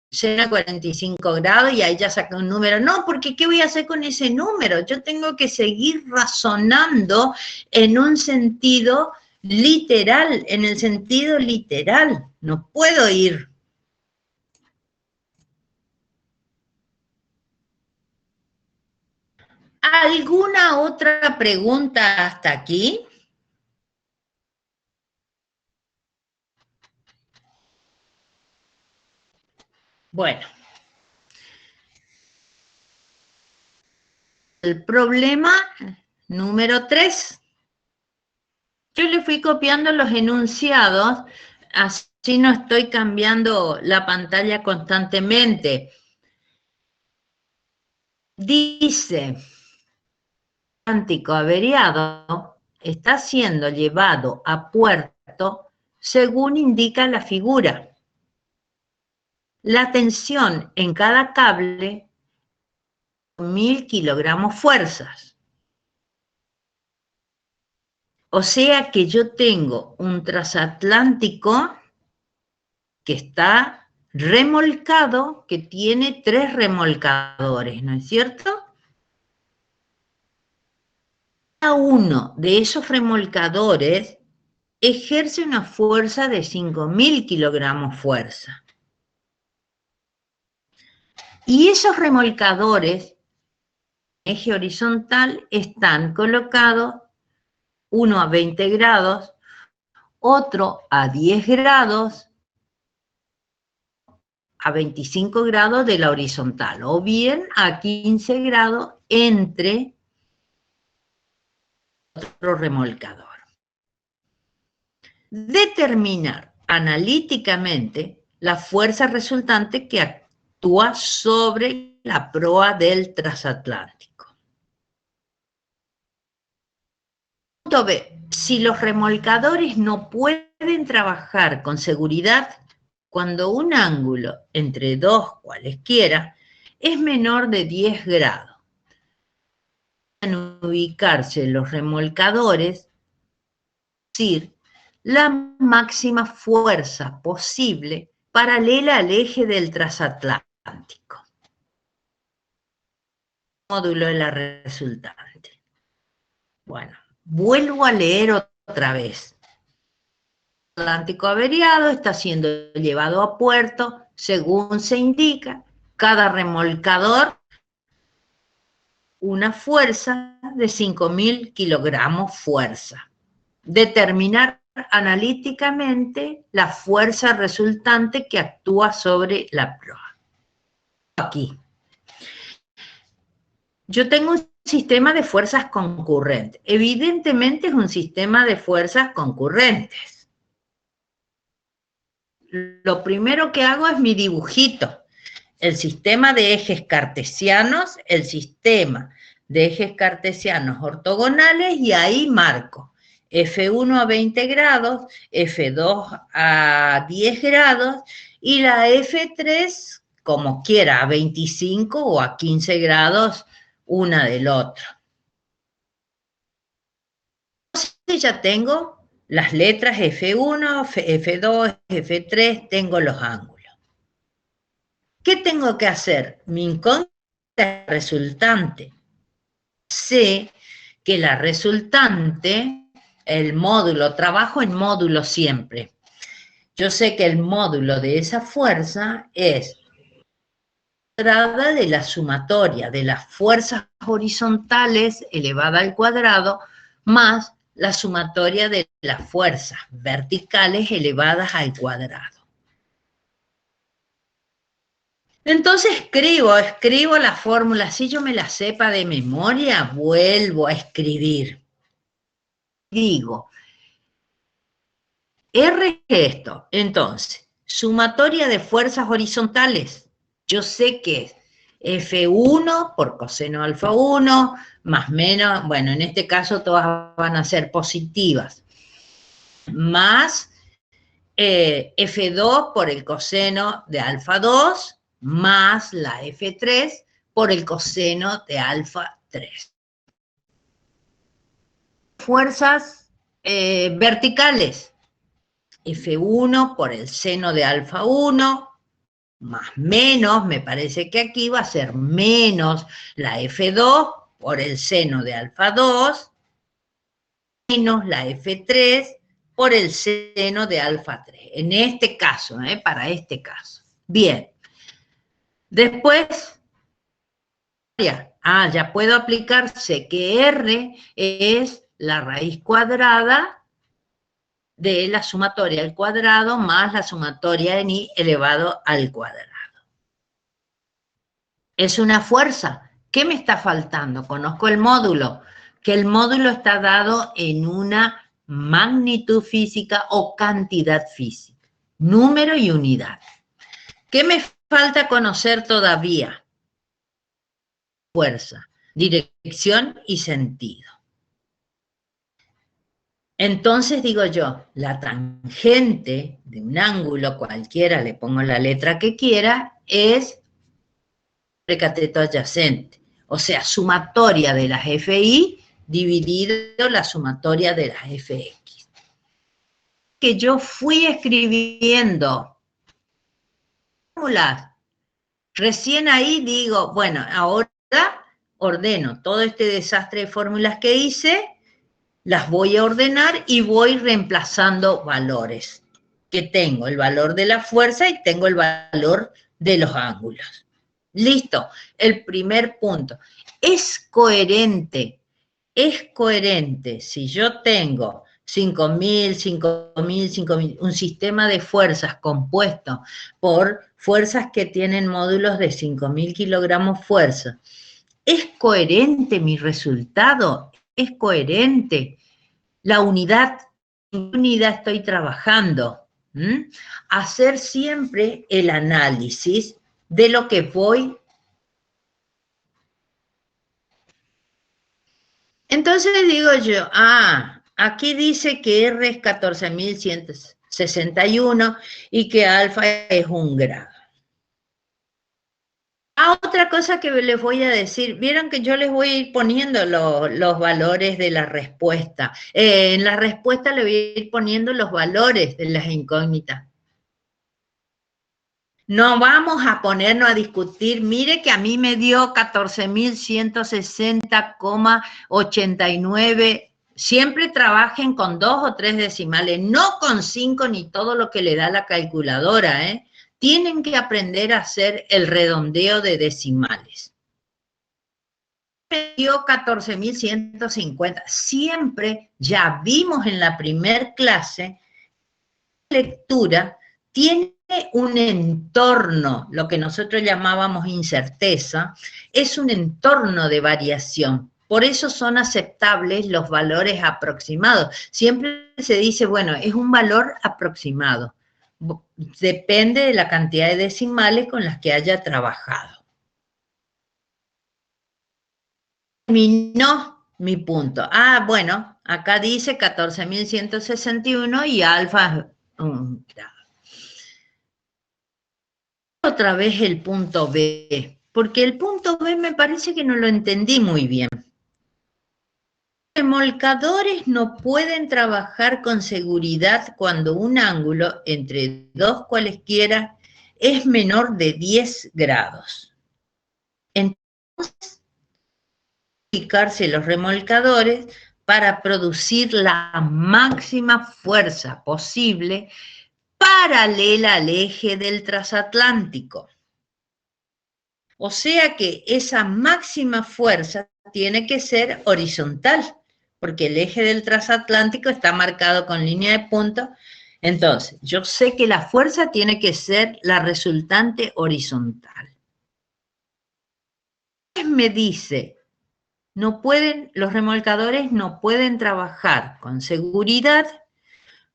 seno a 45 grados y ahí ya saca un número. No, porque ¿qué voy a hacer con ese número? Yo tengo que seguir razonando en un sentido literal, en el sentido literal. No puedo ir. ¿Alguna otra pregunta hasta aquí? Bueno. El problema número 3. Yo le fui copiando los enunciados, así no estoy cambiando la pantalla constantemente. Dice, Atlántico averiado está siendo llevado a puerto según indica la figura. La tensión en cada cable, 1000 kilogramos fuerzas. O sea que yo tengo un transatlántico que está remolcado, que tiene 3 remolcadores, ¿no es cierto? Cada uno de esos remolcadores ejerce una fuerza de 5000 kilogramos fuerza. Y esos remolcadores, eje horizontal, están colocados uno a 20 grados, otro a 10 grados, a 25 grados de la horizontal, o bien a 15 grados entre otro remolcador. Determinar analíticamente la fuerza resultante que actúa sobre la proa del transatlántico. Punto B. Si los remolcadores no pueden trabajar con seguridad cuando un ángulo entre dos cualesquiera es menor de 10 grados, pueden ubicarse los remolcadores, es decir, la máxima fuerza posible paralela al eje del transatlántico. Módulo de la resultante. Bueno, vuelvo a leer otra vez. El Atlántico averiado está siendo llevado a puerto, según se indica, cada remolcador una fuerza de 5000 kilogramos fuerza. Determinar analíticamente la fuerza resultante que actúa sobre la proa. aquí. Yo tengo un sistema de fuerzas concurrentes. Evidentemente es un sistema de fuerzas concurrentes. Lo primero que hago es mi dibujito. El sistema de ejes cartesianos, el sistema de ejes cartesianos ortogonales, y ahí marco F1 a 20 grados, F2 a 10 grados, y la F3, como quiera, a 25 o a 15 grados, una del otro. Entonces ya tengo las letras F1, F2, F3, tengo los ángulos. ¿Qué tengo que hacer? Mi incógnita es resultante. Sé que la resultante, el módulo, trabajo en módulo siempre. Yo sé que el módulo de esa fuerza es de la sumatoria de las fuerzas horizontales elevada al cuadrado más la sumatoria de las fuerzas verticales elevadas al cuadrado. Entonces escribo la fórmula. Si yo me la sepa de memoria, vuelvo a escribir. Digo, R es esto. Entonces, sumatoria de fuerzas horizontales. Yo sé que es F1 por coseno alfa 1, más menos, bueno, en este caso todas van a ser positivas, más F2 por el coseno de alfa 2, más la F3 por el coseno de alfa 3. Fuerzas verticales, F1 por el seno de alfa 1, más menos, me parece que aquí va a ser menos la F2 por el seno de alfa 2, menos la F3 por el seno de alfa 3. En este caso, para este caso. Bien. Después, ya puedo aplicarse que R es la raíz cuadrada de la sumatoria al cuadrado más la sumatoria en I elevado al cuadrado. Es una fuerza. ¿Qué me está faltando? Conozco el módulo, que el módulo está dado en una magnitud física o cantidad física, número y unidad. ¿Qué me falta conocer todavía? Fuerza, dirección y sentido. Entonces digo yo, la tangente de un ángulo cualquiera, le pongo la letra que quiera, es cateto adyacente, o sea, sumatoria de las FI dividido la sumatoria de las FX. Que yo fui escribiendo fórmulas, recién ahí digo, bueno, ahora ordeno todo este desastre de fórmulas que hice, las voy a ordenar y voy reemplazando valores, que tengo el valor de la fuerza y tengo el valor de los ángulos. Listo, el primer punto. Es coherente si yo tengo 5.000, 5.000, 5.000, un sistema de fuerzas compuesto por fuerzas que tienen módulos de 5.000 kilogramos fuerza. ¿Es coherente mi resultado? ¿Es coherente? La unidad, ¿en qué unidad estoy trabajando? Hacer siempre el análisis de lo que voy. Entonces digo yo, aquí dice que R es 14.161 y que alfa es 1 grado. Otra cosa que les voy a decir, vieron que yo les voy a ir poniendo los valores de la respuesta. En la respuesta le voy a ir poniendo los valores de las incógnitas. No vamos a ponernos a discutir, mire que a mí me dio 14.160,89. Siempre trabajen con 2 o 3 decimales, no con 5 ni todo lo que le da la calculadora, Tienen que aprender a hacer el redondeo de decimales. Me dio 14.150. Siempre, ya vimos en la primer clase, lectura tiene un entorno, lo que nosotros llamábamos incerteza, es un entorno de variación. Por eso son aceptables los valores aproximados. Siempre se dice, bueno, es un valor aproximado. Depende de la cantidad de decimales con las que haya trabajado. Terminó mi punto. Ah, bueno, acá dice 14.161 y alfa es 1 grado. Otra vez el punto B, porque el punto B me parece que no lo entendí muy bien. Los remolcadores no pueden trabajar con seguridad cuando un ángulo entre dos cualesquiera es menor de 10 grados. Entonces, aplicarse los remolcadores para producir la máxima fuerza posible paralela al eje del transatlántico. O sea que esa máxima fuerza tiene que ser horizontal, porque el eje del transatlántico está marcado con línea de punto. Entonces, yo sé que la fuerza tiene que ser la resultante horizontal. Me dice, los remolcadores no pueden trabajar con seguridad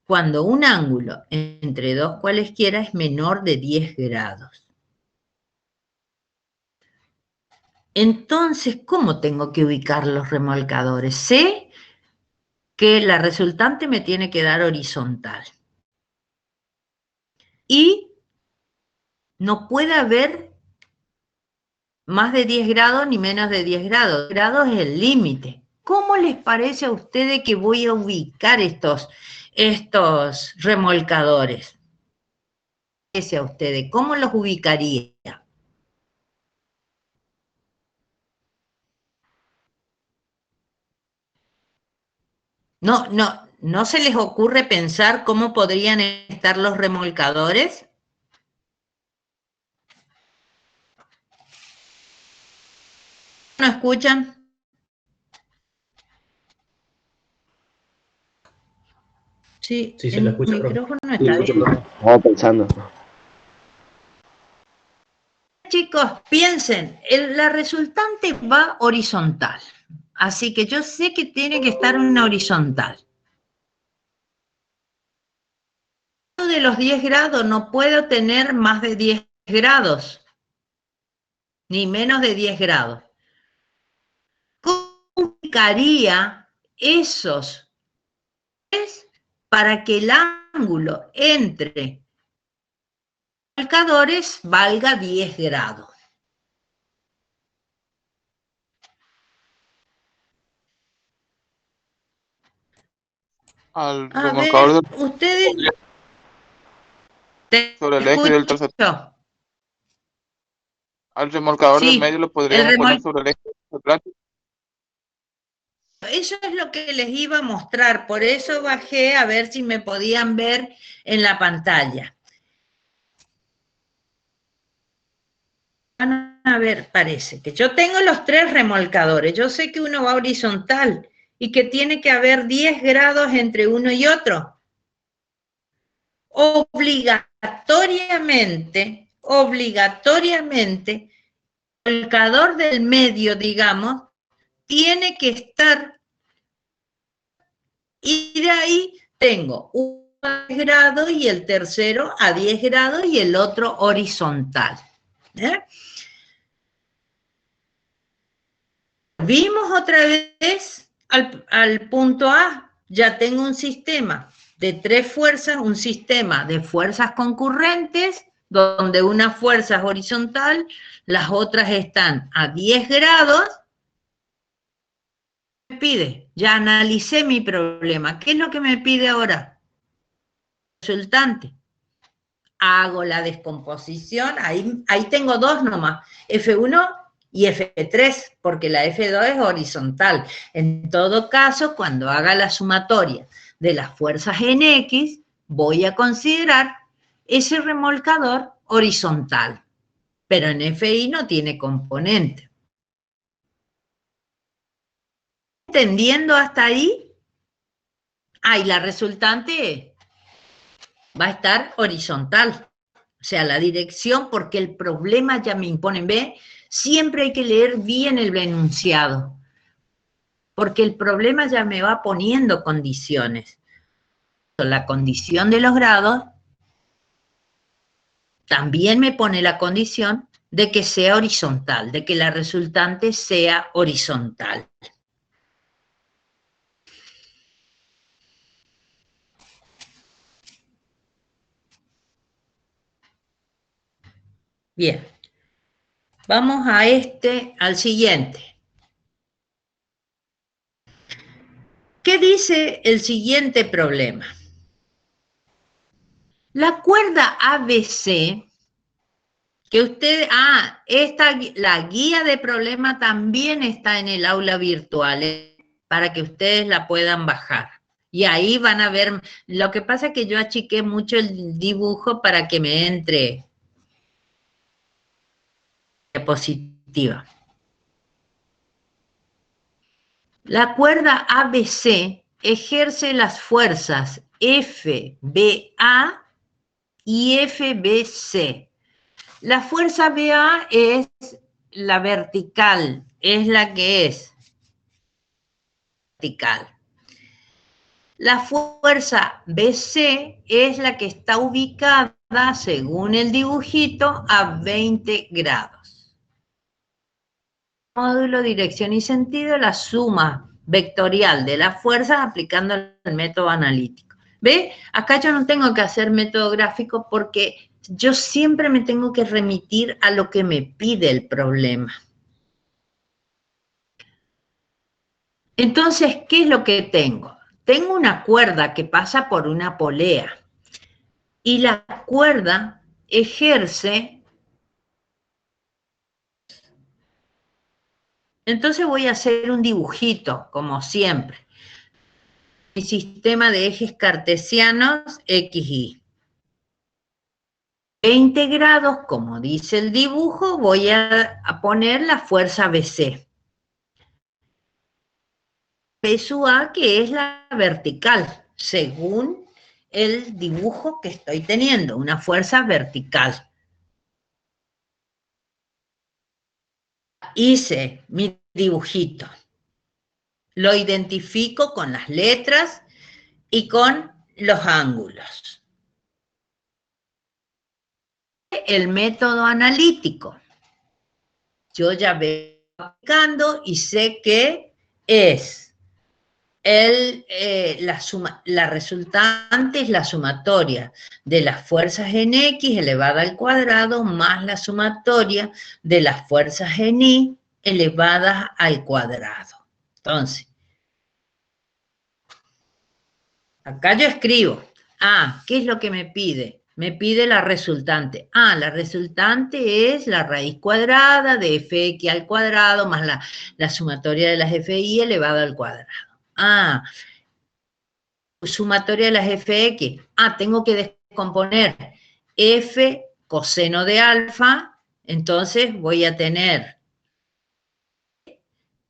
cuando un ángulo entre dos cualesquiera es menor de 10 grados. Entonces, ¿cómo tengo que ubicar los remolcadores? Sé que la resultante me tiene que dar horizontal. Y no puede haber más de 10 grados ni menos de 10 grados. 10 grados es el límite. ¿Cómo les parece a ustedes que voy a ubicar estos remolcadores? ¿Qué parece a ustedes? ¿Cómo los ubicaría? ¿No se les ocurre pensar cómo podrían estar los remolcadores? ¿No escuchan? Sí, Sí, se la escucha, el profe. micrófono está bien. Estaba pensando. Chicos, piensen, la resultante va horizontal. Así que yo sé que tiene que estar una horizontal. De los 10 grados no puedo tener más de 10 grados, ni menos de 10 grados. ¿Cómo ubicaría esos para que el ángulo entre marcadores valga 10 grados? Al A remolcador ver, ustedes... sobre el eje del transatlántico. Al remolcador del medio lo podríamos poner sobre el eje del transatlántico. Eso es lo que les iba a mostrar, por eso bajé a ver si me podían ver en la pantalla. A ver, parece que yo tengo los 3 remolcadores, yo sé que uno va horizontal y que tiene que haber 10 grados entre uno y otro. Obligatoriamente, el remolcador del medio, digamos, tiene que estar. Y de ahí tengo uno a 10 grados y el tercero a 10 grados y el otro horizontal. Vimos otra vez al punto A. Ya tengo un sistema de 3 fuerzas, un sistema de fuerzas concurrentes, donde una fuerza es horizontal, las otras están a 10 grados. Me pide, ya analicé mi problema. ¿Qué es lo que me pide ahora? Resultante. Hago la descomposición, ahí tengo 2 nomás, F1 y F3, porque la F2 es horizontal. En todo caso, cuando haga la sumatoria de las fuerzas en X, voy a considerar ese remolcador horizontal, pero en FI no tiene componente. ¿Entendiendo hasta ahí? Y la resultante va a estar horizontal. sea, la dirección, porque el problema ya me impone. ¿Ve? Siempre hay que leer bien el enunciado, porque el problema ya me va poniendo condiciones. La condición de los grados también me pone la condición de que sea horizontal, de que la resultante sea horizontal. Bien, vamos al siguiente. ¿Qué dice el siguiente problema? La cuerda ABC, que usted, la guía de problema también está en el aula virtual, para que ustedes la puedan bajar. Y ahí van a ver, lo que pasa es que yo achiqué mucho el dibujo para que me entre diapositiva. La cuerda ABC ejerce las fuerzas FBA y FBC. La fuerza BA es la vertical, es la que es vertical. La fuerza BC es la que está ubicada, según el dibujito, a 20 grados. Módulo, dirección y sentido, la suma vectorial de las fuerzas aplicando el método analítico. ¿Ve? Acá yo no tengo que hacer método gráfico porque yo siempre me tengo que remitir a lo que me pide el problema. Entonces, ¿qué es lo que tengo? Tengo una cuerda que pasa por una polea y la cuerda ejerce. Entonces voy a hacer un dibujito, como siempre. Mi sistema de ejes cartesianos, X, Y. 20 grados, como dice el dibujo, voy a poner la fuerza BC. P sub A, que es la vertical, según el dibujo que estoy teniendo, una fuerza vertical. Hice mi dibujito. Lo identifico con las letras y con los ángulos. El método analítico. Yo ya vengo aplicando y sé que es la resultante es la sumatoria de las fuerzas en X elevada al cuadrado más la sumatoria de las fuerzas en Y elevadas al cuadrado. Entonces, acá yo escribo, ¿qué es lo que me pide? Me pide la resultante. La resultante es la raíz cuadrada de fx al cuadrado más la sumatoria de las fi elevada al cuadrado. Sumatoria de las fx. Tengo que descomponer f coseno de alfa, entonces voy a tener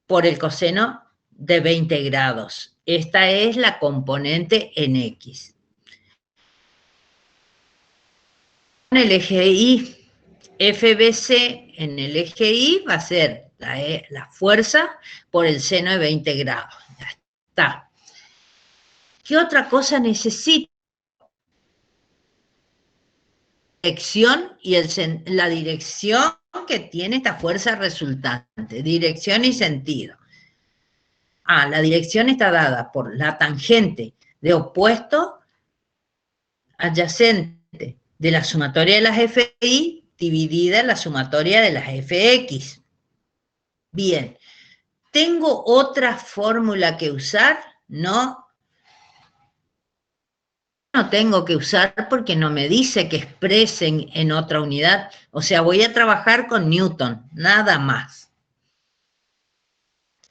por el coseno de 20 grados. Esta es la componente en X. En el eje Y, FBC en el eje Y va a ser la fuerza por el seno de 20 grados. Ya está. ¿Qué otra cosa necesito? Dirección y la dirección que tiene esta fuerza resultante. Dirección y sentido. La dirección está dada por la tangente de opuesto adyacente de la sumatoria de las FI dividida en la sumatoria de las FX. Bien, ¿tengo otra fórmula que usar? No tengo que usar porque no me dice que expresen en otra unidad. O sea, voy a trabajar con Newton, nada más.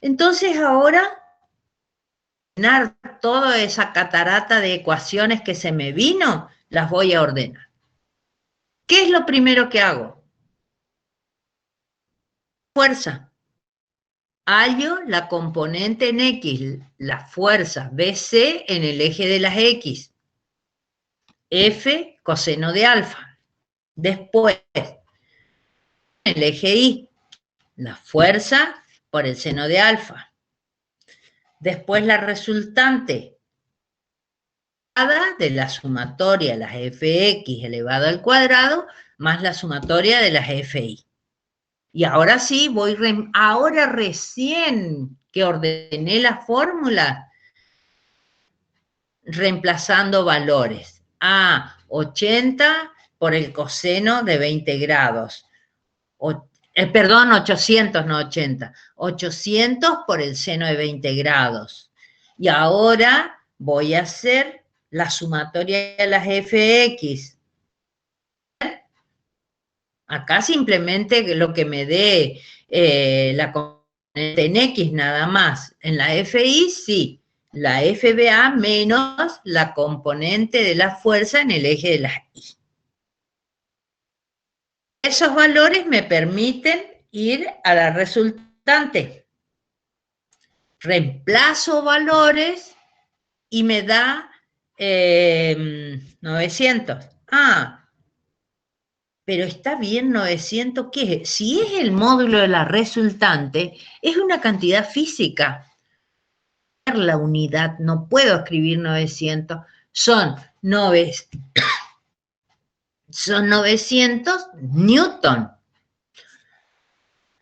Entonces ahora, ordenar toda esa catarata de ecuaciones que se me vino, las voy a ordenar. ¿Qué es lo primero que hago? Fuerza. Hallo la componente en X, la fuerza BC en el eje de las X. F coseno de alfa. Después, el eje Y, la fuerza por el seno de alfa. Después la resultante de la sumatoria de las fx elevado al cuadrado más la sumatoria de las fi. Y ahora sí, ahora recién que ordené la fórmula, reemplazando valores. A 80 por el coseno de 20 grados. Perdón, 800, no 80. 800 por el seno de 20 grados. Y ahora voy a hacer la sumatoria de las fx. Acá simplemente lo que me dé la componente en X nada más. En la FI, sí. La FBA menos la componente de la fuerza en el eje de las Y. Esos valores me permiten ir a la resultante. Reemplazo valores y me da 900. Pero está bien 900, ¿qué es? Si es el módulo de la resultante, es una cantidad física. La unidad, no puedo escribir 900, son 900 newton,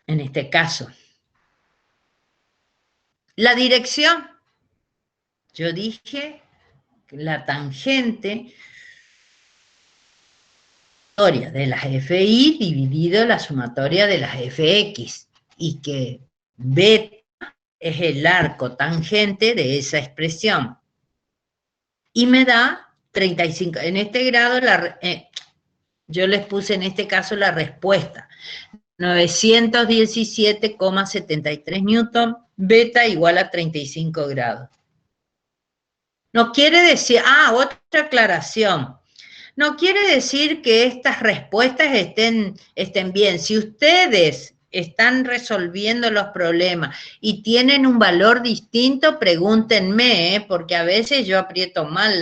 en este caso. La dirección, yo dije que la tangente de las FI dividido la sumatoria de las FX, y que beta es el arco tangente de esa expresión. Y me da 35. En este grado, yo les puse en este caso la respuesta. 917,73 newton, beta igual a 35 grados. No quiere decir, otra aclaración. No quiere decir que estas respuestas estén bien. Si ustedes están resolviendo los problemas y tienen un valor distinto, pregúntenme, porque a veces yo aprieto mal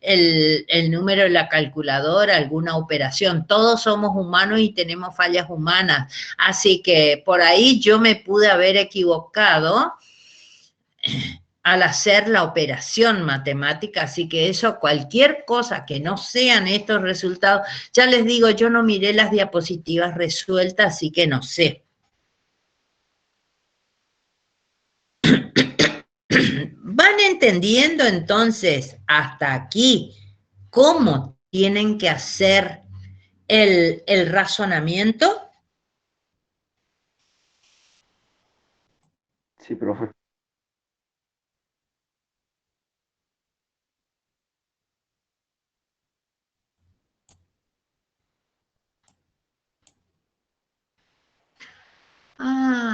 el número de la calculadora, alguna operación. Todos somos humanos y tenemos fallas humanas. Así que por ahí yo me pude haber equivocado al hacer la operación matemática, así que eso, cualquier cosa que no sean estos resultados, ya les digo, yo no miré las diapositivas resueltas, así que no sé. ¿Van entendiendo entonces hasta aquí cómo tienen que hacer el razonamiento? Sí, profe.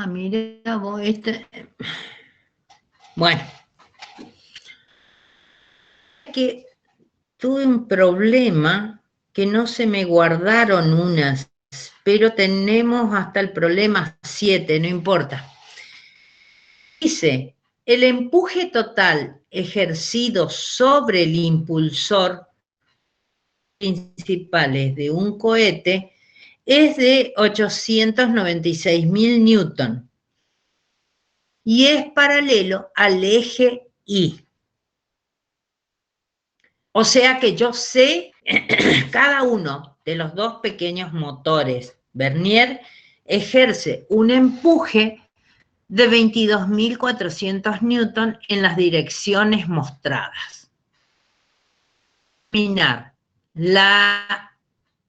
Mira vos, Bueno. Que tuve un problema que no se me guardaron unas, pero tenemos hasta el problema 7, no importa. Dice, el empuje total ejercido sobre el impulsor principales de un cohete es de 896.000 newton y es paralelo al eje Y. O sea que yo sé cada uno de los dos pequeños motores Vernier ejerce un empuje de 22.400 newton en las direcciones mostradas. Determinar la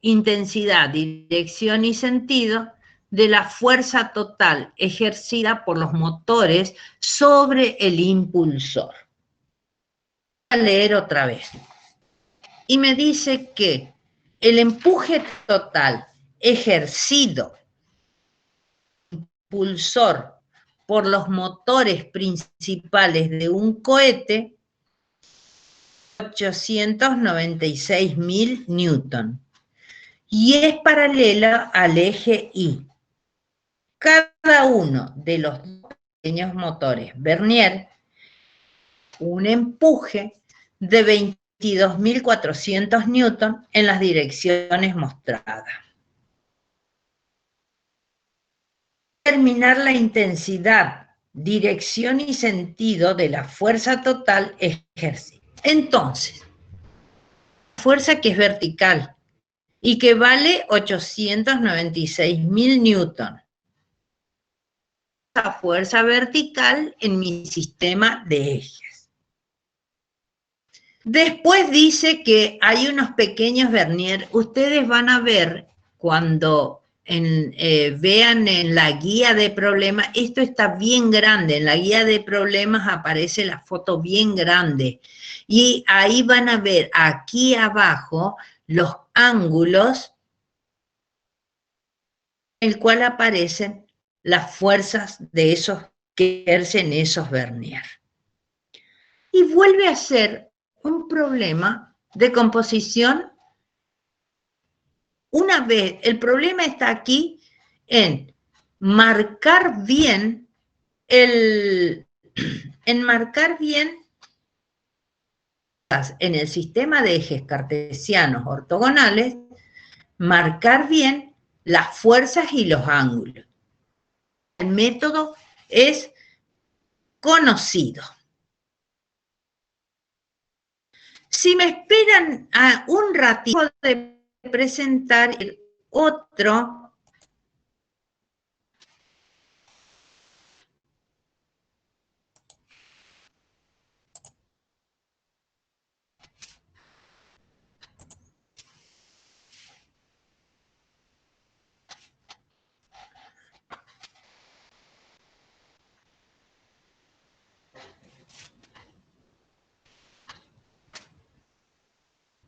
intensidad, dirección y sentido de la fuerza total ejercida por los motores sobre el impulsor. Voy a leer otra vez. Y me dice que el empuje total ejercido impulsor por los motores principales de un cohete, 896.000 newton, y es paralela al eje Y. Cada uno de los pequeños motores Vernier, un empuje de 22.400 newton en las direcciones mostradas. Determinar la intensidad, dirección y sentido de la fuerza total ejercida. Entonces, fuerza que es vertical y que vale 896.000 newton. La fuerza vertical en mi sistema de ejes. Después dice que hay unos pequeños vernier. Ustedes van a ver cuando vean en la guía de problemas, esto está bien grande, en la guía de problemas aparece la foto bien grande. Y ahí van a ver aquí abajo los ángulos en el cual aparecen las fuerzas de esos que ejercen esos vernier. Y vuelve a ser un problema de composición. Una vez, el problema está aquí en marcar bien en el sistema de ejes cartesianos ortogonales, marcar bien las fuerzas y los ángulos. El método es conocido. Si me esperan a un ratito de presentar el otro,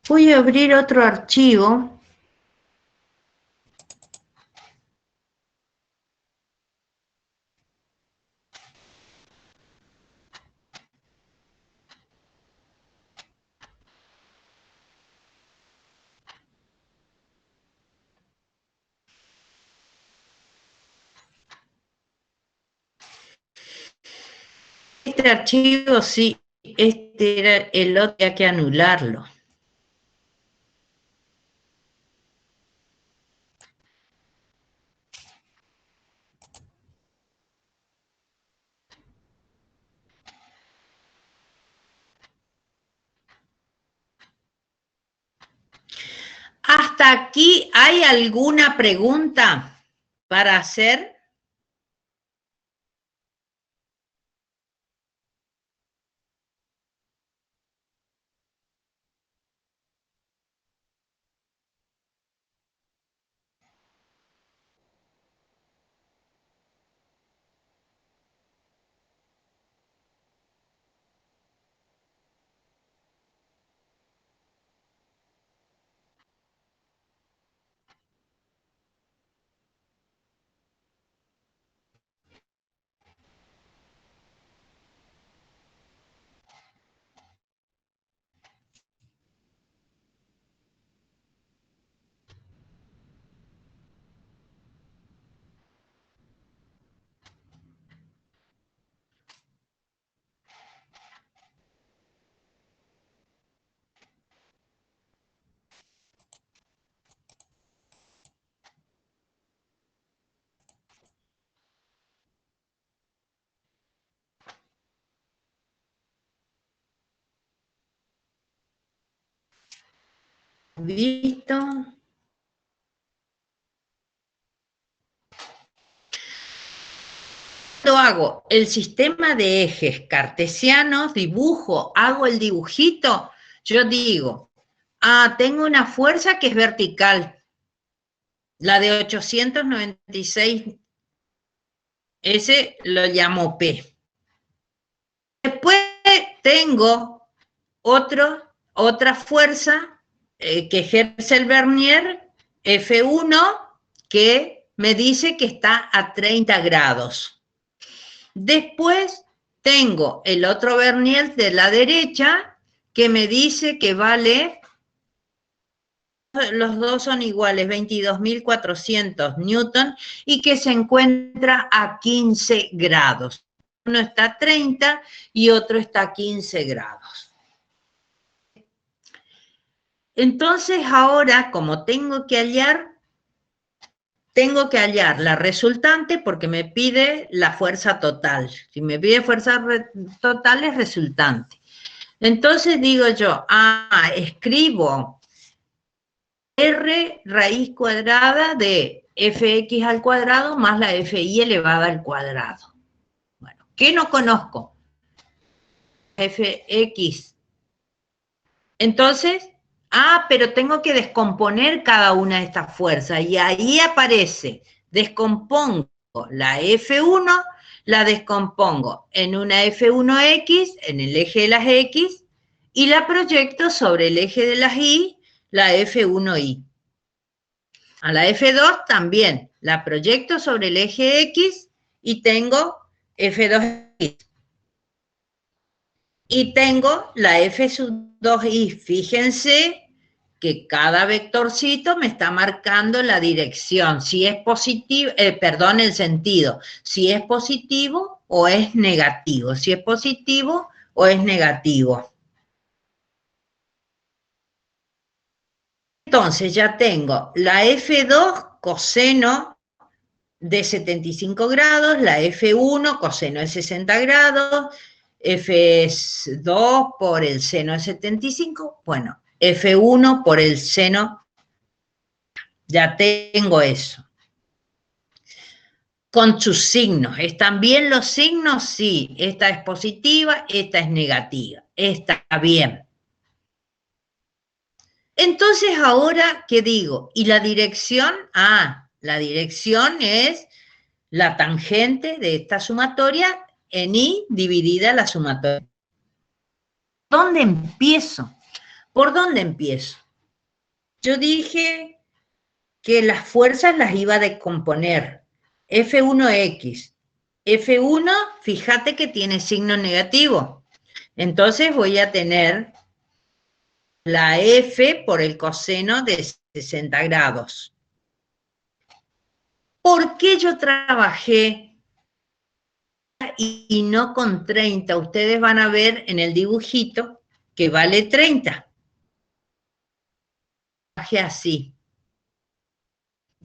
voy a abrir otro archivo. Este archivo sí, este era el otro, hay que anularlo. ¿Hasta aquí hay alguna pregunta para hacer? ¿Visto? Hago el sistema de ejes cartesianos, dibujo, hago el dibujito, yo digo, tengo una fuerza que es vertical, la de 896, ese lo llamo P. Después tengo otra fuerza que ejerce el vernier, F1, que me dice que está a 30 grados. Después tengo el otro vernier de la derecha que me dice que vale, los dos son iguales, 22.400 newton y que se encuentra a 15 grados. Uno está a 30 y otro está a 15 grados. Entonces ahora, como tengo que hallar la resultante porque me pide la fuerza total. Si me pide fuerza total es resultante. Entonces digo yo, escribo R raíz cuadrada de fx al cuadrado más la fi elevada al cuadrado. Bueno, ¿qué no conozco? Fx. Entonces, pero tengo que descomponer cada una de estas fuerzas. Y ahí aparece, descompongo la F1, la descompongo en una F1X, en el eje de las X, y la proyecto sobre el eje de las Y, la F1Y. A la F2 también, la proyecto sobre el eje X y tengo F2X. Y tengo la F2Y. Fíjense que cada vectorcito me está marcando la dirección, si es positivo, el sentido, si es positivo o es negativo, si es positivo o es negativo. Entonces ya tengo la F2 coseno de 75 grados, la F1 coseno de 60 grados, F2 por el seno de 75, bueno, F1 por el seno, ya tengo eso. Con sus signos, ¿están bien los signos? Sí, esta es positiva, esta es negativa, está bien. Entonces ahora, ¿qué digo? ¿Y la dirección? La dirección es la tangente de esta sumatoria en I dividida la sumatoria. ¿Dónde empiezo? ¿Por dónde empiezo? Yo dije que las fuerzas las iba a descomponer. F1X. F1, fíjate que tiene signo negativo. Entonces voy a tener la F por el coseno de 60 grados. ¿Por qué yo trabajé y no con 30? Ustedes van a ver en el dibujito que vale 30. Trabajé así.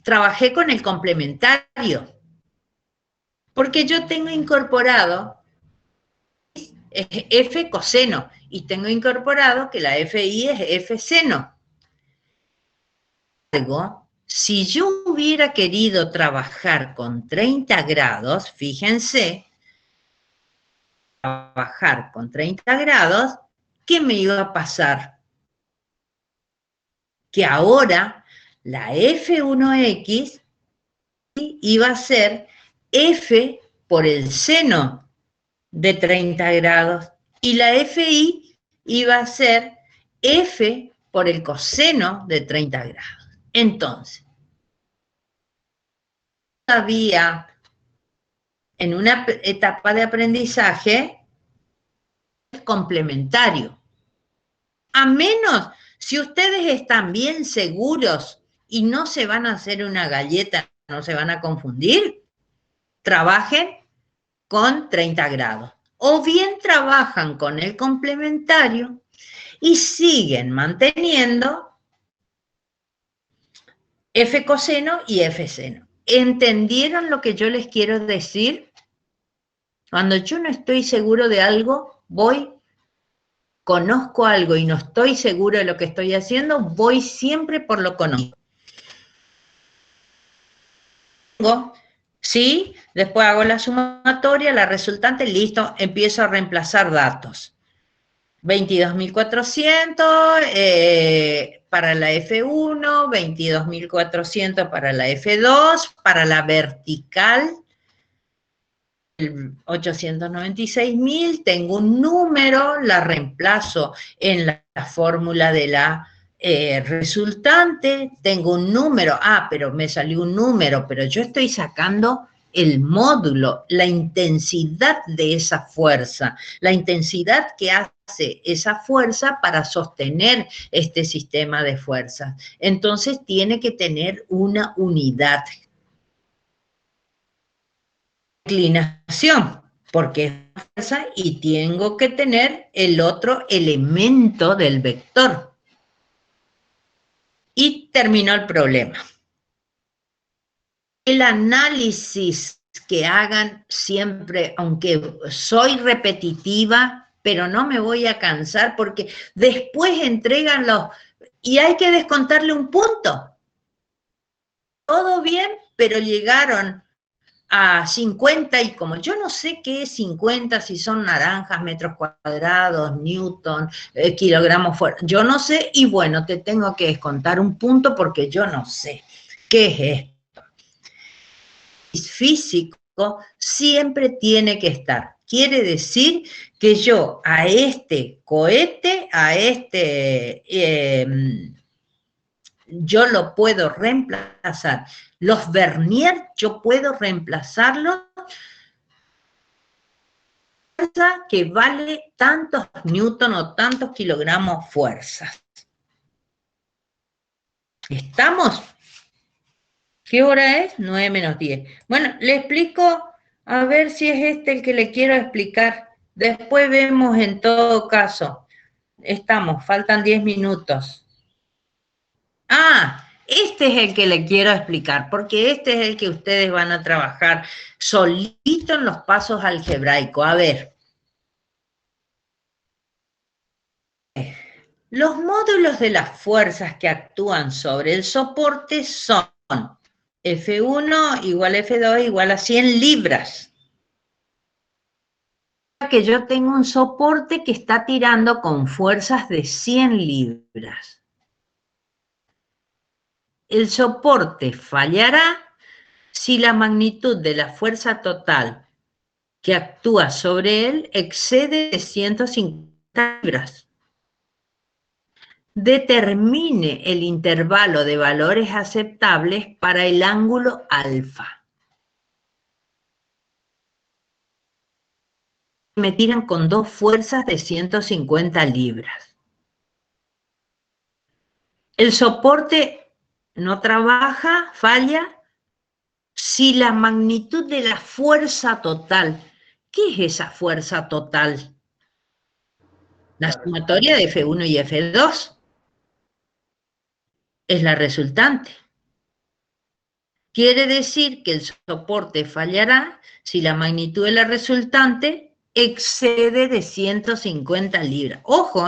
Trabajé con el complementario. Porque yo tengo incorporado F coseno y tengo incorporado que la FI es F seno. Si yo hubiera querido trabajar con 30 grados, fíjense, trabajar con 30 grados, ¿qué me iba a pasar? Que ahora la F1X iba a ser F por el seno de 30 grados y la FI iba a ser F por el coseno de 30 grados. Entonces, todavía en una etapa de aprendizaje complementario. A menos si ustedes están bien seguros y no se van a hacer una galleta, no se van a confundir, trabajen con 30 grados. O bien trabajan con el complementario y siguen manteniendo F coseno y F seno. ¿Entendieron lo que yo les quiero decir? Cuando yo no estoy seguro de algo, conozco algo y no estoy seguro de lo que estoy haciendo, voy siempre por lo conocido. ¿Sí? Después hago la sumatoria, la resultante, listo, empiezo a reemplazar datos. 22.400 para la F1, 22.400 para la F2, para la vertical, 896.000, tengo un número, la reemplazo en la fórmula de la resultante, tengo un número, pero me salió un número, pero yo estoy sacando el módulo, la intensidad de esa fuerza, la intensidad que hace esa fuerza para sostener este sistema de fuerzas. Entonces tiene que tener una unidad. Inclinación, porque es una fuerza y tengo que tener el otro elemento del vector. y terminó el problema. El análisis que hagan siempre, aunque soy repetitiva, pero no me voy a cansar porque después entregan los... y hay que descontarle un punto. Todo bien, pero llegaron a 50 y como yo no sé qué es 50, si son naranjas, metros cuadrados, newton, kilogramos fuera, yo no sé, y bueno, te tengo que descontar un punto porque yo no sé qué es esto. Físico siempre tiene que estar. Quiere decir que yo a este cohete, a este... yo lo puedo reemplazar. Los vernier yo puedo reemplazarlos que vale tantos newton o tantos kilogramos fuerzas. ¿Estamos? ¿Qué hora es? 9 menos 10. Bueno, le explico, a ver si es este el que le quiero explicar. Después vemos en todo caso. Estamos, faltan 10 minutos. Ah, este es el que le quiero explicar, porque este es el que ustedes van a trabajar solito en los pasos algebraicos. A ver. Los módulos de las fuerzas que actúan sobre el soporte son F1 igual F2 igual a 100 libras. Que yo tengo un soporte que está tirando con fuerzas de 100 libras. El soporte fallará si la magnitud de la fuerza total que actúa sobre él excede de 150 libras. Determine el intervalo de valores aceptables para el ángulo alfa. Me tiran con dos fuerzas de 150 libras. El soporte no trabaja, falla, si la magnitud de la fuerza total. ¿Qué es esa fuerza total? La sumatoria de F1 y F2. Es la resultante. Quiere decir que el soporte fallará si la magnitud de la resultante excede de 150 libras. Ojo,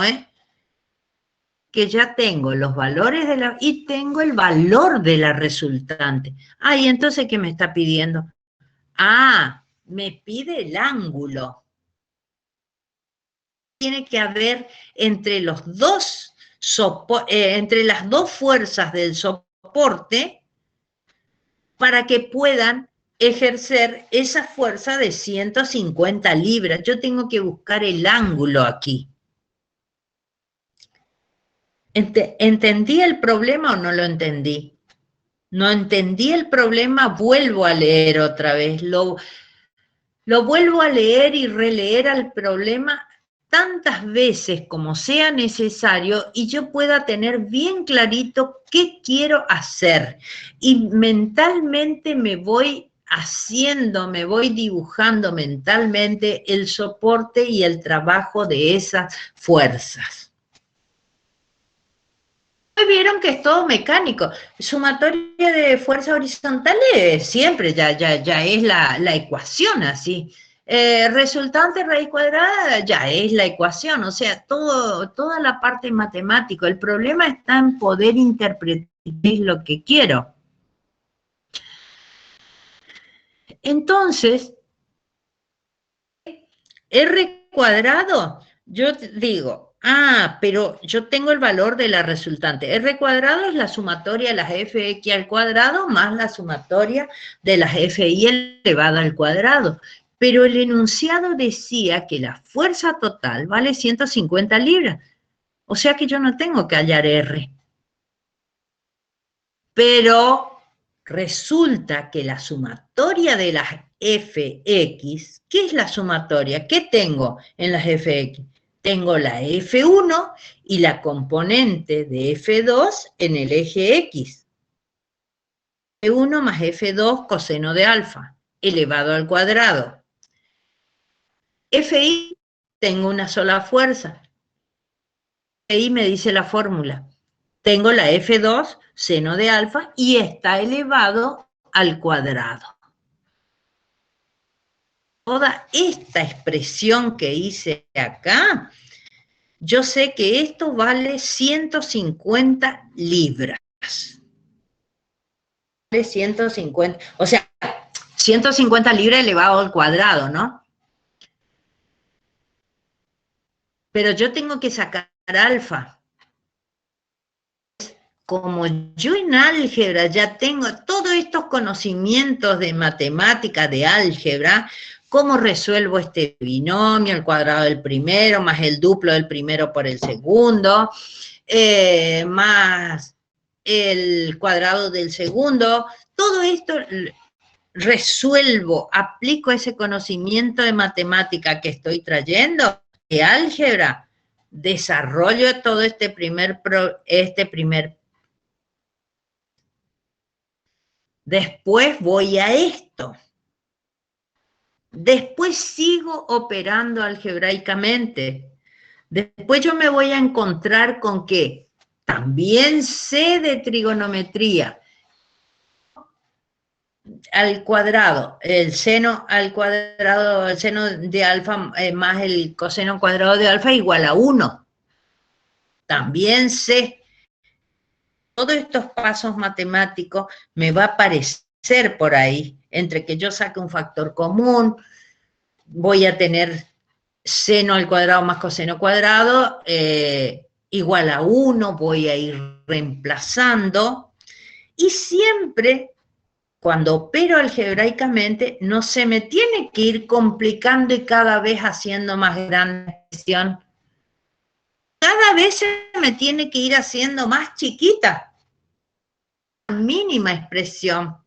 que ya tengo los valores de la... y tengo el valor de la resultante. Ah, ¿y entonces qué me está pidiendo? Ah, me pide el ángulo. Tiene que haber entre los dos entre las dos fuerzas del soporte para que puedan ejercer esa fuerza de 150 libras. Yo tengo que buscar el ángulo aquí. ¿Entendí el problema o no lo entendí? No entendí el problema, vuelvo a leer otra vez. Lo vuelvo a leer y releer al problema tantas veces como sea necesario y yo pueda tener bien clarito qué quiero hacer. Y mentalmente me voy haciendo, me voy dibujando mentalmente el soporte y el trabajo de esas fuerzas. Vieron que es todo mecánico. Sumatoria de fuerzas horizontales siempre ya es la ecuación así. Resultante raíz cuadrada ya es la ecuación, o sea, toda la parte matemática. El problema está en poder interpretar lo que quiero. Entonces, R cuadrado, yo digo, pero yo tengo el valor de la resultante. R cuadrado es la sumatoria de las fx al cuadrado más la sumatoria de las fi elevado al cuadrado. Pero el enunciado decía que la fuerza total vale 150 libras. O sea que yo no tengo que hallar R. Pero resulta que la sumatoria de las fx, ¿qué es la sumatoria? ¿Qué tengo en las fx? Tengo la F1 y la componente de F2 en el eje X. F1 más F2 coseno de alfa, elevado al cuadrado. Fi, tengo una sola fuerza. Fi me dice la fórmula. tengo la F2 seno de alfa y está elevado al cuadrado. Toda esta expresión que hice acá, yo sé que esto vale 150 libras. Vale 150, o sea, 150 libras elevado al cuadrado, ¿no? Pero yo tengo que sacar alfa. Como yo en álgebra ya tengo todos estos conocimientos de matemática, de álgebra, ¿cómo resuelvo este binomio, el cuadrado del primero, más el duplo del primero por el segundo, más el cuadrado del segundo? Todo esto resuelvo, aplico ese conocimiento de matemática que estoy trayendo, de álgebra, desarrollo todo este primer. Después voy a esto. Después sigo operando algebraicamente. Después yo me voy a encontrar con que también sé de trigonometría. Al cuadrado, el seno al cuadrado, el seno de alfa más el coseno cuadrado de alfa igual a 1. También sé. Todos estos pasos matemáticos me va a aparecer por ahí, entre que yo saque un factor común, voy a tener seno al cuadrado más coseno cuadrado, igual a 1, voy a ir reemplazando, y siempre, cuando opero algebraicamente, no se me tiene que ir complicando y cada vez haciendo más grande la expresión. Cada vez se me tiene que ir haciendo más chiquita, mínima expresión.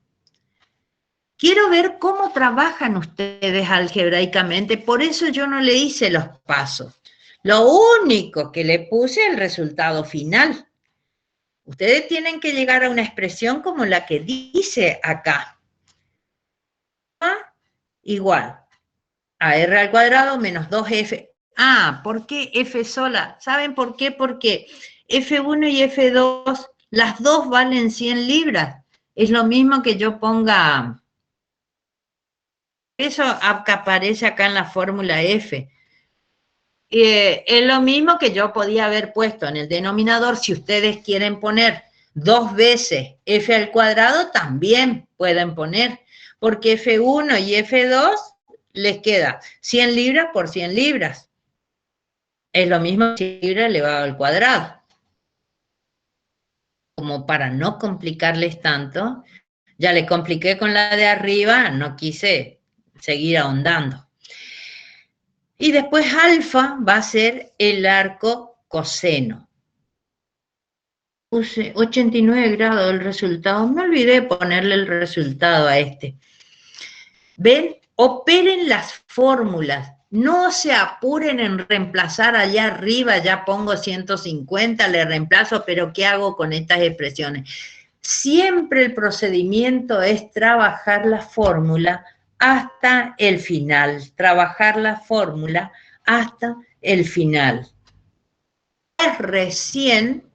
Quiero ver cómo trabajan ustedes algebraicamente, por eso yo no le hice los pasos. Lo único que le puse es el resultado final. Ustedes tienen que llegar a una expresión como la que dice acá. A igual a r al cuadrado menos 2f. Ah, ¿por qué f sola? ¿Saben por qué? Porque f1 y f2, las dos valen 100 libras. Es lo mismo que yo ponga... Eso que aparece acá en la fórmula f. Es lo mismo que yo podía haber puesto en el denominador. Si ustedes quieren poner 2 veces f al cuadrado, también pueden poner. Porque f1 y f2 les queda 100 libras por 100 libras. Es lo mismo que 100 libras elevado al cuadrado. Como para no complicarles tanto, ya le compliqué con la de arriba, no quise seguir ahondando. Y después alfa va a ser el arco coseno. Puse 89 grados el resultado. Me olvidé de ponerle el resultado a este. ¿Ven? Operen las fórmulas. No se apuren en reemplazar allá arriba. Ya pongo 150, le reemplazo, pero ¿qué hago con estas expresiones? Siempre el procedimiento es trabajar la fórmula hasta el final, trabajar la fórmula hasta el final. Es recién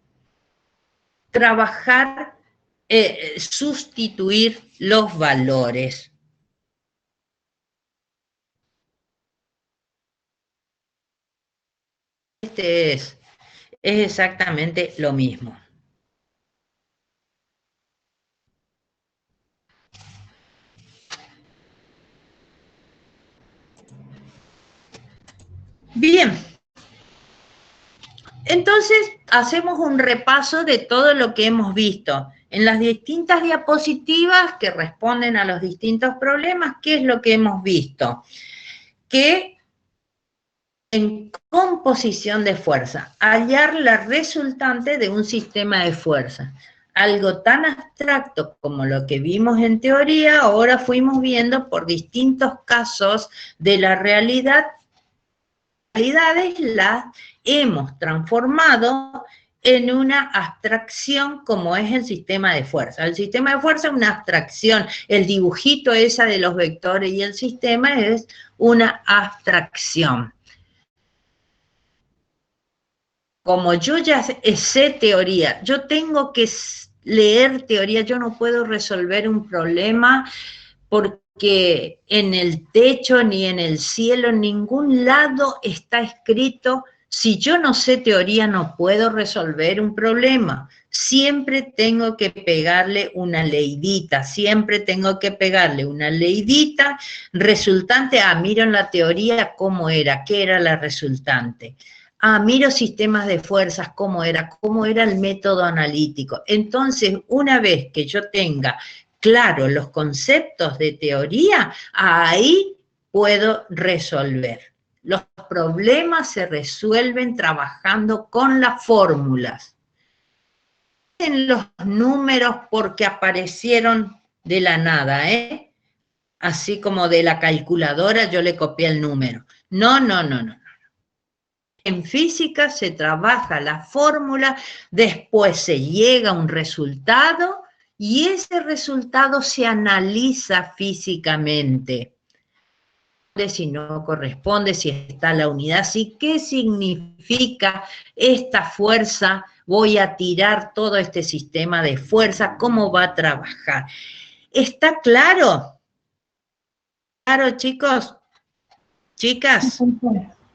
trabajar, sustituir los valores. Este es exactamente lo mismo. Bien, entonces hacemos un repaso de todo lo que hemos visto en las distintas diapositivas que responden a los distintos problemas. ¿Qué es lo que hemos visto? Que en composición de fuerza, hallar la resultante de un sistema de fuerza. Algo tan abstracto como lo que vimos en teoría, ahora fuimos viendo por distintos casos de la realidad. Las hemos transformado en una abstracción como es el sistema de fuerza. El sistema de fuerza es una abstracción, el dibujito esa de los vectores y el sistema es una abstracción. como yo ya sé teoría, yo tengo que leer teoría, yo no puedo resolver un problema porque en el techo, ni en el cielo, en ningún lado está escrito, si yo no sé teoría no puedo resolver un problema. Siempre tengo que pegarle una leidita, siempre tengo que pegarle una leidita resultante. Miro en la teoría cómo era, qué era la resultante. Miro sistemas de fuerzas, cómo era el método analítico. Entonces, una vez que yo tenga claro los conceptos de teoría, ahí puedo resolver. Los problemas se resuelven trabajando con las fórmulas. En los números porque aparecieron de la nada, ¿eh? Así como de la calculadora yo le copié el número. No. En física se trabaja la fórmula, después se llega a un resultado y ese resultado se analiza físicamente. Si no corresponde, si está la unidad, si qué significa esta fuerza, voy a tirar todo este sistema de fuerza, cómo va a trabajar. ¿Está claro? ¿Claro, chicos? ¿Chicas?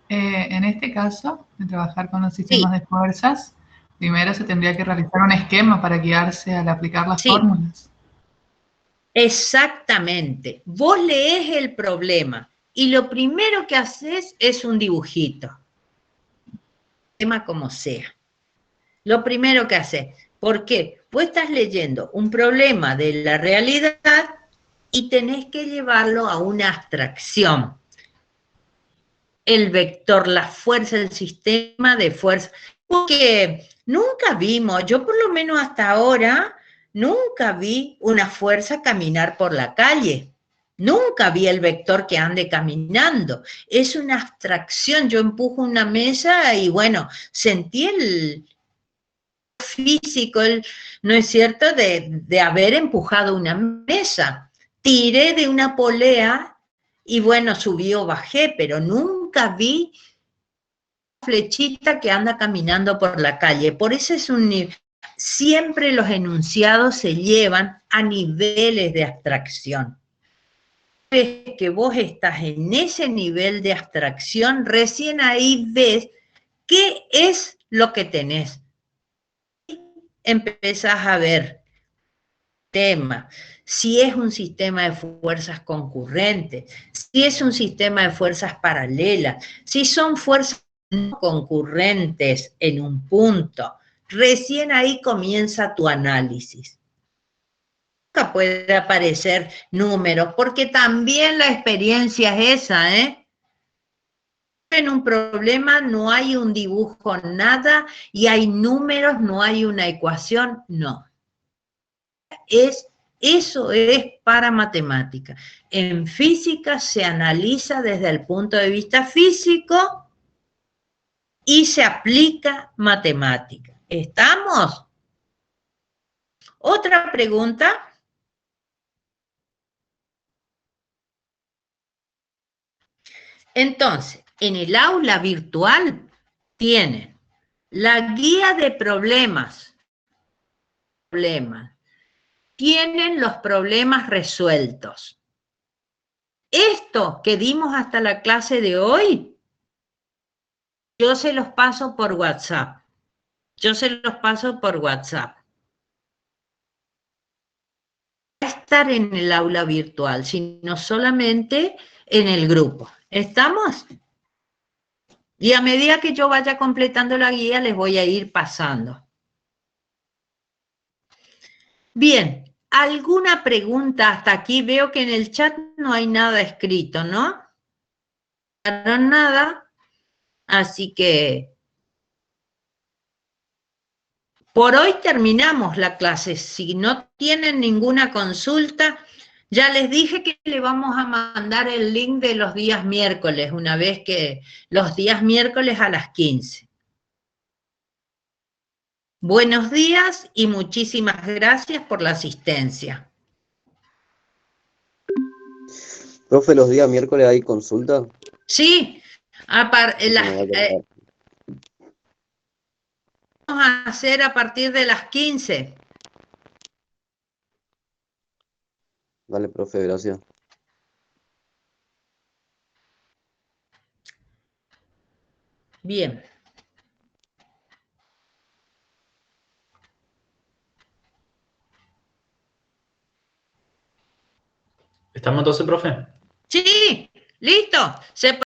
En este caso, de trabajar con los sistemas de fuerzas, primero se tendría que realizar un esquema para guiarse al aplicar las fórmulas. Exactamente. Vos lees el problema y lo primero que haces es un dibujito. Tema como sea. Lo primero que haces. ¿Por qué? Vos estás leyendo un problema de la realidad y tenés que llevarlo a una abstracción. El vector, la fuerza, el sistema de fuerza. Porque nunca vimos, yo por lo menos hasta ahora, nunca vi una fuerza caminar por la calle. Nunca vi el vector que ande caminando. Es una abstracción. Yo empujo una mesa y bueno, sentí el físico, ¿no es cierto?, de haber empujado una mesa. Tiré de una polea y bueno, subí o bajé, pero nunca vi flechita que anda caminando por la calle. Por eso es un nivel. Siempre los enunciados se llevan a niveles de abstracción. Ves que vos estás en ese nivel de abstracción, recién ahí ves qué es lo que tenés. Empezás a ver tema, si es un sistema de fuerzas concurrentes, si es un sistema de fuerzas paralelas, si son fuerzas no concurrentes en un punto, recién ahí comienza tu análisis. Nunca puede aparecer números, porque también la experiencia es esa, ¿eh? En un problema no hay un dibujo, nada, y hay números, no hay una ecuación, no. Eso es para matemática. En física se analiza desde el punto de vista físico y se aplica matemática. ¿Estamos? ¿Otra pregunta? Entonces, en el aula virtual tienen la guía de problemas. Tienen los problemas resueltos. Esto que dimos hasta la clase de hoy, yo se los paso por WhatsApp. Va a estar en el aula virtual, sino solamente en el grupo. ¿Estamos? Y a medida que yo vaya completando la guía, les voy a ir pasando. Bien, ¿alguna pregunta hasta aquí? Veo que en el chat no hay nada escrito, ¿no? No nada, así que por hoy terminamos la clase. Si no tienen ninguna consulta, ya les dije que le vamos a mandar el link de los días miércoles, una vez que los días miércoles a las 15. Buenos días y muchísimas gracias por la asistencia. Profe, ¿los días miércoles hay consulta? Sí, a hacer a partir de las 15. Dale, profe, gracias. Bien. ¿Estamos entonces, profe? Sí, listo. Se